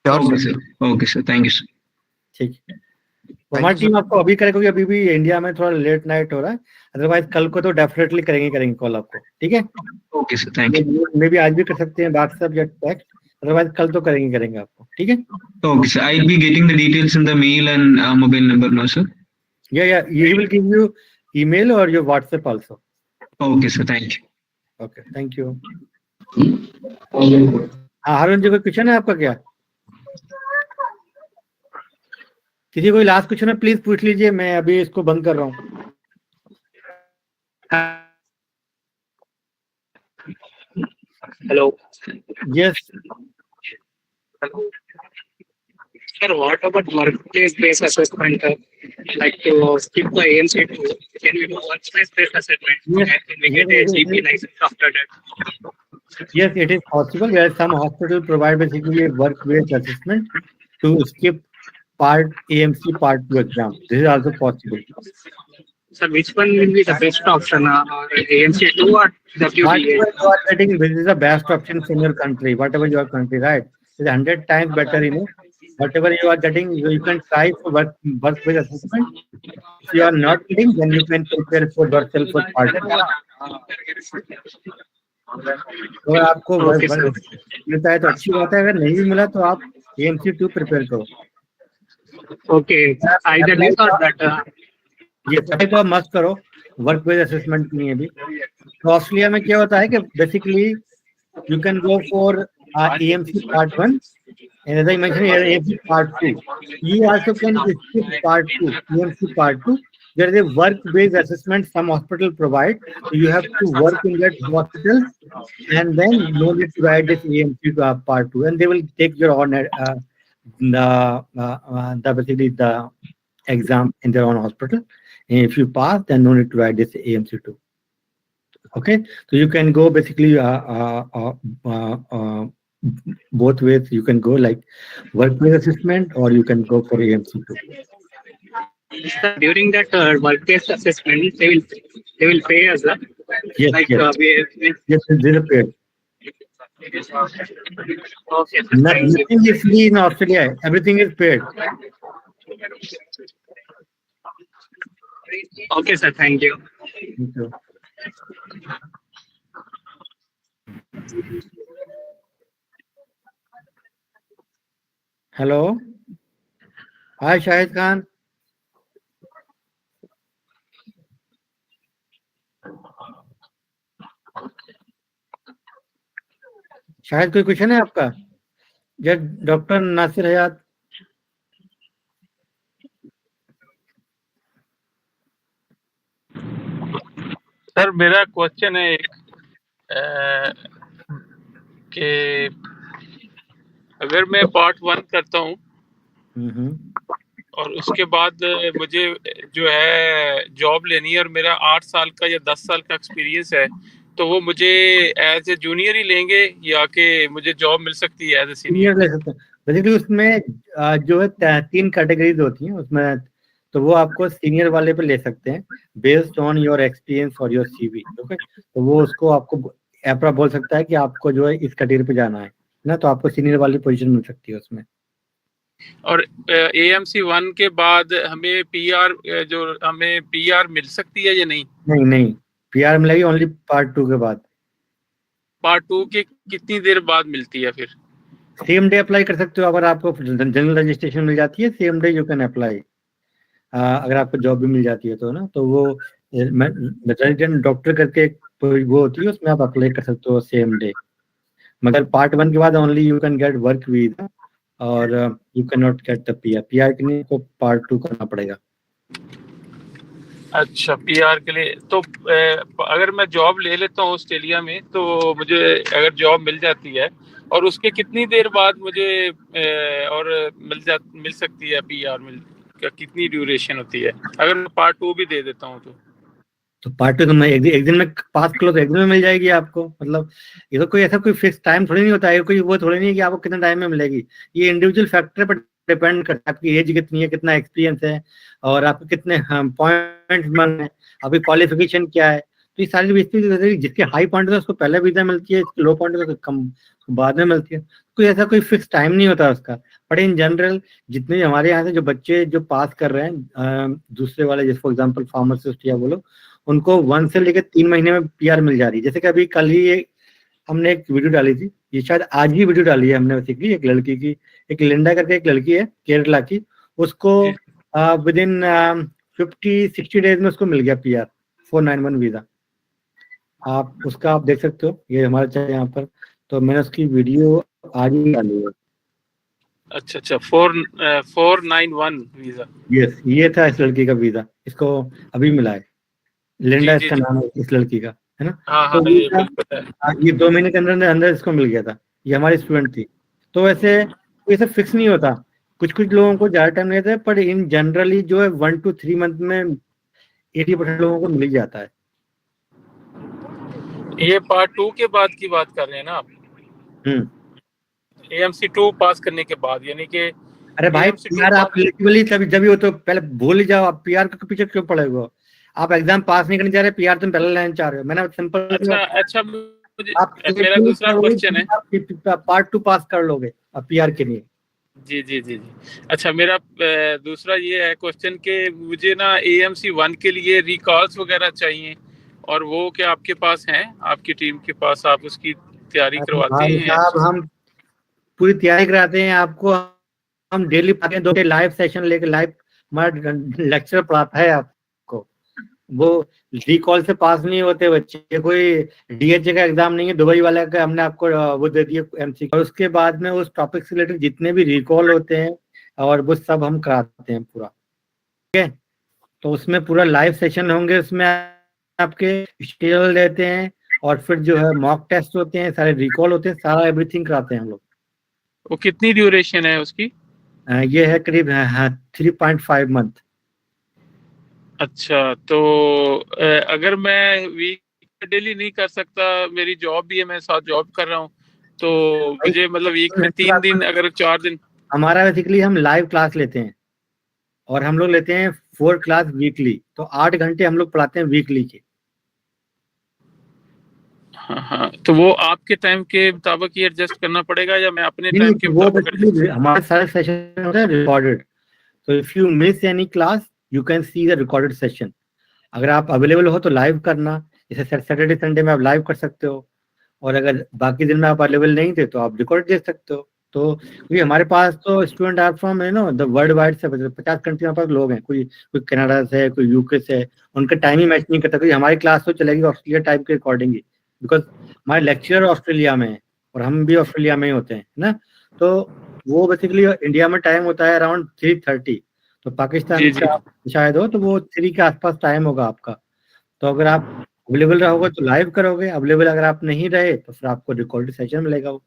Okay, sir. Okay, sir. Thank you, sir. ठीक. हमारी team आपको अभी करेगी, क्योंकि अभी भी इंडिया में थोड़ा लेट नाइट हो रहा है. अदरवाइज कल को तो डेफिनेटली करेंगे कॉल आपको, ठीक है? Okay, sir. Thank you. मे भी आज भी कर सकते हैं व्हाट्सएप या टेक्स्ट. अदरवाइज कल तो करेंगे आपको, ठीक है? Okay, sir. I'll be getting the details in the mail and mobile number now, sir. Yeah. He will give you email or your WhatsApp also. Okay, sir. Thank you. Okay, thank you. हाँ, हारून जी, कोई question है आपका क्या? किसी कोई last question है, please पूछ लीजिए. मैं अभी इसको बंद कर रहा हूँ. Hello. Yes. Hello. Sir, what about workplace-based assessment? Like to skip the AMC, can we do workplace-based assessment? Yes. Can we get a GP license after that? Yes, it is possible. Where some hospital provide basically a work-based assessment to skip part AMC Part 2 exam. This is also possible. So which one will be the best option? AMC 2 or Whatever WTA? you are getting, this is the best option from your country, whatever your country, right? It's 100 times better, whatever you are getting, you can try for work-based assessment. If you are not getting, then you can prepare for yourself for part 2. तो अगर आपको Okay, sir. Work मिलता है तो अच्छी बात है, अगर नहीं भी मिला तो आप AMC 2 प्रिपेयर करो. Okay, either this or that. ये अप्लाई तो आप मस्त करो वर्क बेस्ड असेसमेंट के लिए भी. तो ऑस्ट्रेलिया में क्या होता है कि basically you can go for AMC Part 1 and as I mentioned here AMC Part 2. You also can skip Part 2, AMC Part 2. There is a work-based assessment some hospital provide. So you have to work in that hospital and then no need to write this AMC Part 2, and they will take your own basically the exam in their own hospital. And if you pass, then no need to write this AMC 2. Okay, so you can go basically both ways. You can go like work-based assessment, or you can go for AMC 2. So during that work-based assessment, they will pay us. Yes, Like yes. Yes, they are paid. Okay, sir, thank you. Nothing is free in Australia. Everything is paid. Okay, sir, thank you. Thank you. Hello. Hi, Shahid Khan. शायद कोई question है आपका? या doctor Nasir हयात? Sir मेरा question है एक कि अगर मैं पार्ट 1 करता हूँ और उसके बाद मुझे जो है जॉब लेनी है और मेरा 8 साल का या 10 साल का एक्सपीरियंस है, तो वो मुझे एज ए जूनियर ही लेंगे या कि मुझे जॉब मिल सकती है एज ए सीनियर? ले सकते हैं बेसिकली. उसमें जो है 3 कैटेगरीज होती हैं उसमें, तो वो आपको सीनियर वाले पे ले सकते हैं बेस्ड ऑन योर एक्सपीरियंस और योर CV. ओके, तो वो उसको आपको एप्रा बोल सकता है कि आपको जो है इस कैटेगरी पे जाना है ना, तो आपको सीनियर वाली पोजीशन मिल सकती है उसमें. और AMC 1 के बाद हमें PR मिल सकती है या नहीं? नहीं, PR मिलेगी ओनली पार्ट 2 के बाद. पार्ट 2 के कितनी देर बाद मिलती है फिर? सेम डे अप्लाई कर सकते हो. अगर आपको जनरल रजिस्ट्रेशन मिल जाती है same day you can apply. अगर आपको जॉब भी मिल जाती है तो ना, तो वो रेजिडेंट डॉक्टर करके वो होती है, उसमें आप अप्लाई कर सकते हो सेम डे. मगर पार्ट 1 के बाद only you can get work visa और you can not get the PR के लिए को पार्ट 2 करना पड़ेगा. अच्छा, PR के लिए तो अगर मैं जॉब ले लेता हूँ ऑस्ट्रेलिया में, तो मुझे अगर जॉब मिल जाती है और उसके कितनी देर बाद मुझे और मिल सकती है PR? कितनी ड्यूरेशन होती है अगर मैं पार्ट 2 भी दे देता हूँ तो पार्ट 2 तो मैं एक दिन में पास करो तो एक दिन में मिल जाएगी आपको. मतलब ये तो कोई ऐसा कोई फिक्स टाइम थोड़ी नहीं होता है, कोई वो थोड़ी नहीं है कि आपको कितना टाइम में मिलेगी. ये इंडिविजुअल फैक्टर पर डिपेंड करता है. आपकी एज कितनी है, कितना एक्सपीरियंस है, और आपके कितने पॉइंट मन है, आपकी क्वालिफिकेशन क्या है. तो ये सारी बेसिस जिसके हाई पॉइंट है उसको पहले वीजा मिलती है, जिसके लो पॉइंट है उसको कम बाद में मिलती है. कोई ऐसा कोई फिक्स टाइम नहीं होता उसका. बट इन जनरल जितने हमारे यहाँ से जो बच्चे जो पास कर रहे हैं दूसरे वाले, जैसे फॉर एग्जांपल फार्मासिस्ट या बोलो, उनको 1 से लेकर 3 महीने में PR मिल जा रही है. जैसे कि अभी कल ही हमने एक वीडियो डाली थी, ये शायद आज ही वीडियो डाली है हमने बेसिकली, एक लड़की की, एक लिंडा करके एक लड़की है केरला की, उसको विद इन 50-60 डेज में उसको मिल गया PR 491 वीजा. आप देख सकते हो, ये हमारे चैनल यहाँ पर, तो मैंने उसकी वीडियो आज ही डाली है. अच्छा 491 वीजा. यस, ये था इस लड़की का वीजा, इसको अभी मिला है. लिंडा इसका नाम है इस लड़की का, है ना. तो ये 2 महीने के अंदर इसको मिल गया था. ये हमारी स्टूडेंट थी. तो वैसे फिक्स नहीं होता, कुछ लोगों को ज्यादा टाइम लेता है, पर इन जनरली जो है 1 to 3 मंथ में 80% लोगों को मिल जाता है. ये पार्ट 2 के बाद की बात कर रहे हैं ना आप? AMC 2 पास करने के बाद, यानी कि अरे भाई AMC 2 पीआर आप पास। एलिजिबली तभी जब हो तो पहले भूल ही जाओ, आप पीआर के पीछे क्यों पड़े हो? आप एग्जाम पास नहीं करने जा रहे, पीआर तुम पहले लेना चाह रहे हो। मैंने सिंपल अच्छा अच्छा, मुझे आप मेरा दूसरा क्वेश्चन है। पार्ट 2 पास कर लोगे अब पीआर के लिए। जी जी जी जी। अच्छा, मेरा दूसरा ये है क्वेश्चन कि मुझे ना AMC 1 के लिए रिकॉल्स वगैरह चाहिए, और वो क्या आपके पास हैं, आपकी टीम के पास, आप उसकी तैयारी अरे करवाते भाई हैं साहब अच्छे से? हम पूरी तैयारी कराते हैं आपको, हम डेली पाते हैं, 2 लाइव सेशन लेके लाइव हमारा लेक्चर पढ़ाता है आपको। वो रिकॉल से पास नहीं होते बच्चे, ये कोई डीएचए का एग्जाम नहीं है दुबई वाला का, हमने आपको वो दे दिया एमसी, और उसके बाद में उस टॉपिक से रिलेटेड जितने भी रिकॉल होते हैं और वो सब हम कराते हैं पूरा, ठीक है। तो उसमें पूरा लाइव सेशन होंगे, उसमें आपके स्टेल देते हैं, और फिर जो है मॉक टेस्ट होते हैं, सारे रिकॉल होते हैं, सारा एवरीथिंग कराते हैं हम लोग। वो कितनी ड्यूरेशन है उसकी? ये है करीब 3.5 मंथ। अच्छा, तो अगर मैं वीक डेली नहीं कर सकता, मेरी जॉब भी है, मैं साथ जॉब कर रहा हूँ, तो मुझे मतलब वीक में 3 दिन, अगर 4 दिन। हमारा बेसिकली हम लाइव क्लास लेते हैं, और हम लोग लेते हैं 4 क्लास वीकली, तो 8 घंटे हम लोग पढ़ाते हैं वीकली के। हाँ हाँ, तो वो आपके टाइम के मुताबिक ही एडजस्ट करना पड़ेगा, या मैं अपने टाइम के नहीं, वो मुताबिक एडजस्ट? बेसिकली हमारे सारे सेशन होते हैं रिकॉर्डेड, तो if you miss any class you can see the recorded session. अगर आप अवेलेबल हो तो लाइव करना, जैसे सैटरडे संडे में आप लाइव कर सकते हो, और अगर बाकी दिन में आप अवेलेबल नहीं थे तो आप रिकॉर्ड देख सकते हो। तो क्योंकि हमारे पास तो student are from the world wide से 50 कंट्री हमारे पास लोग हैं, कोई कोई कनाडा से है, कोई यूके से है, उनका टाइम ही मैच नहीं करता, क्योंकि हमारी क्लास तो चलेगी ऑस्ट्रेलिया टाइम के अकॉर्डिंग ही, बिकॉज हमारे लेक्चर ऑस्ट्रेलिया में है और हम भी ऑस्ट्रेलिया में ही होते हैं ना। तो वो बेसिकली इंडिया में टाइम होता है अराउंड 3:30, तो पाकिस्तान जी जी। का शायद हो तो वो 3 के आसपास टाइम होगा आपका। तो अगर आप अवेलेबल रहोगे तो लाइव करोगे, अवेलेबल अगर आप नहीं रहे तो फिर आपको रिकॉर्डेड सेशन मिलेगा। वो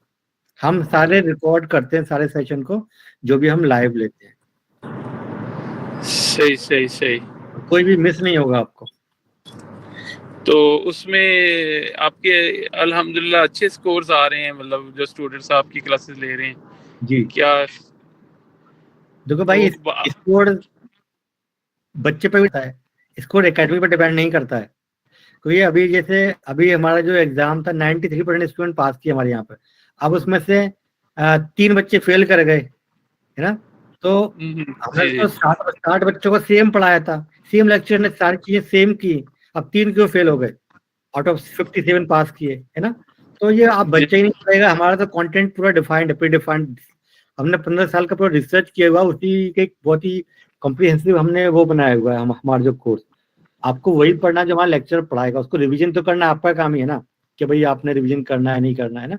हम सारे रिकॉर्ड करते हैं सारे सेशन को, जो भी हम लाइव लेते हैं। सही सही सही। कोई भी मिस नहीं होगा आपको। तो उसमें आपके अल्हम्दुलिल्लाह अच्छे स्कोर्स आ रहे हैं, मतलब जो स्टूडेंट्स आपकी क्लासेस ले रहे हैं जी क्या? देखो तो भाई, स्कोर बच्चे पे भी होता है, स्कोर एकेडमी पर डिपेंड नहीं करता है। क्योंकि अभी जैसे अभी हमारा जो एग्जाम था 93% स्टूडेंट पास किए हमारे यहाँ पर, अब उसमें से 3 बच्चे फेल कर गए, है ना। तो हमने जी जी। तो 60 बच्चों को सेम पढ़ाया था, सेम लेक्चर ने सारी चीजें सेम की, अब 3 क्यों फेल हो गए आउट ऑफ 57 पास किए, है ना। तो ये आप बच्चे ही नहीं पड़ेगा, हमारा तो कंटेंट पूरा डिफाइंड है, प्री डिफाइंड। हमने 15 साल का पूरा रिसर्च किया हुआ, उसी के एक बहुत ही कॉम्प्रिहेंसिव हमने वो बनाया हुआ है हमारा जो कोर्स। आपको वही पढ़ना जो हमारा लेक्चर पढ़ाएगा, उसको रिवीजन तो करना आपका काम ही है ना, कि भाई आपने रिवीजन करना है नहीं करना है ना।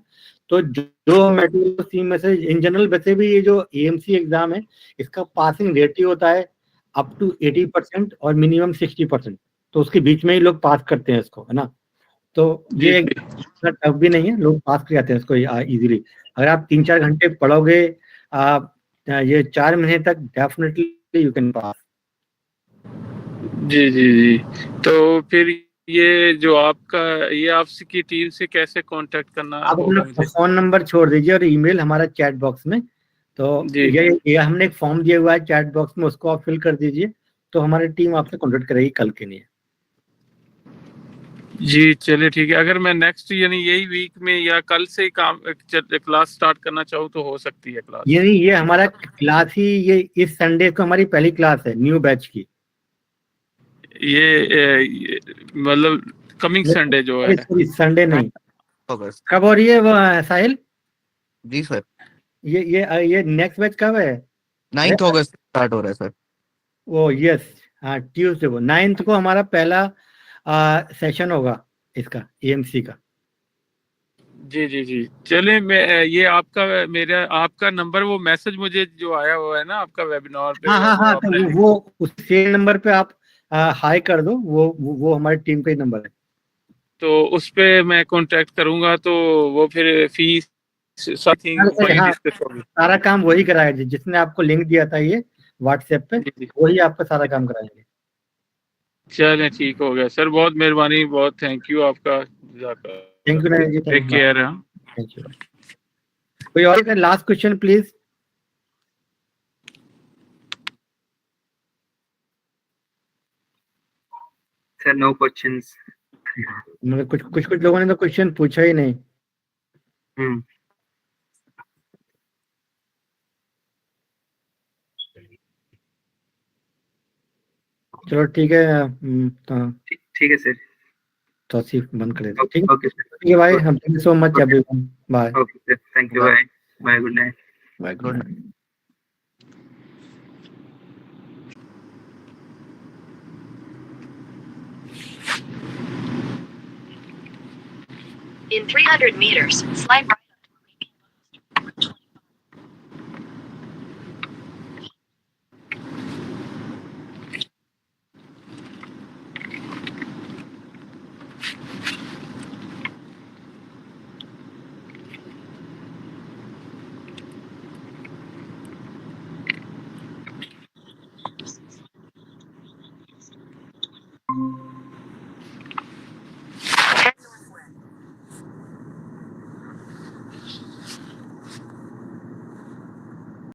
तो जो मेटेरियल थीम में से इन जनरल वैसे भी ये जो एएमसी एग्जाम है, इसका पासिंग रेट ही होता है अप टू 80% और मिनिमम 60%, तो उसके बीच में ही लोग पास करते हैं इसको, है ना। तो जी ये जी। टफ भी नहीं है, लोग पास कर जाते हैं इसको इजीली। अगर आप 3-4 घंटे पढ़ोगे आप ये 4 महीने तक, डेफिनेटली यू कैन पास। जी जी जी। तो फिर ये जो आपका, ये आपकी टीम से कैसे कांटेक्ट करना आप होगा अपना मुझे? फोन नंबर छोड़ दीजिए और ईमेल हमारा चैट बॉक्स में। तो जी ये हमने एक फॉर्म दिया हुआ है चैट बॉक्स में, उसको आप फिल कर दीजिए, तो हमारी टीम आपसे कॉन्टेक्ट करेगी कल के लिए। जी, चलिए ठीक है। अगर मैं नेक्स्ट यानी यही वीक में या कल से ही काम क्लास स्टार्ट करना चाहूँ तो हो सकती है क्लास? ये हमारा क्लास ही ये इस संडे को हमारी पहली क्लास है न्यू बैच की। ये मतलब कमिंग संडे जो है? संडे नहीं, कब हो रही है वो साहिल? जी सर, ये नेक्स्ट बैच कब है? 9 अगस्त स्टार्ट हो रहा है सर। वो यस, हाँ ट्यूसडे को 9 को हमारा पहला सेशन होगा इसका एएमसी का। जी जी जी। चलिए, मैं ये आपका मेरा आपका नंबर, वो मैसेज मुझे जो आया हुआ है ना आपका वेबिनार पे, हाँ हाँ वो हाँ, आपने, तो वो उस सेम नंबर पे आप हाई कर दो, वो हमारी टीम का ही नंबर है। तो उस पे मैं कांटेक्ट करूंगा, तो वो फिर फीस समथिंग वही हाँ, डिस्कस होगी। सारा काम वही कराएगा जिसने आपको लिंक दिया था ये व्हाट्सएप पे, वही आपका सारा काम कराएंगे। चलें, ठीक हो गया सर, बहुत मेहरबानी, बहुत थैंक यू आपका। Thank you Naresh ji, take care. Thank you. कोई और last question please? Sir, no questions. मतलब कुछ लोगों ने तो क्वेश्चन पूछा ही नहीं. चलो ठीक है. ठीक है सर. तौसीफ बंद कर देते हैं. ठीक है. Okay, sir. ठीक है भाई. Thank you so much everyone. Bye. Okay, sir. Thank you. Bye. Bye. Good night. Bye. Good night. In 300 meters, slide right.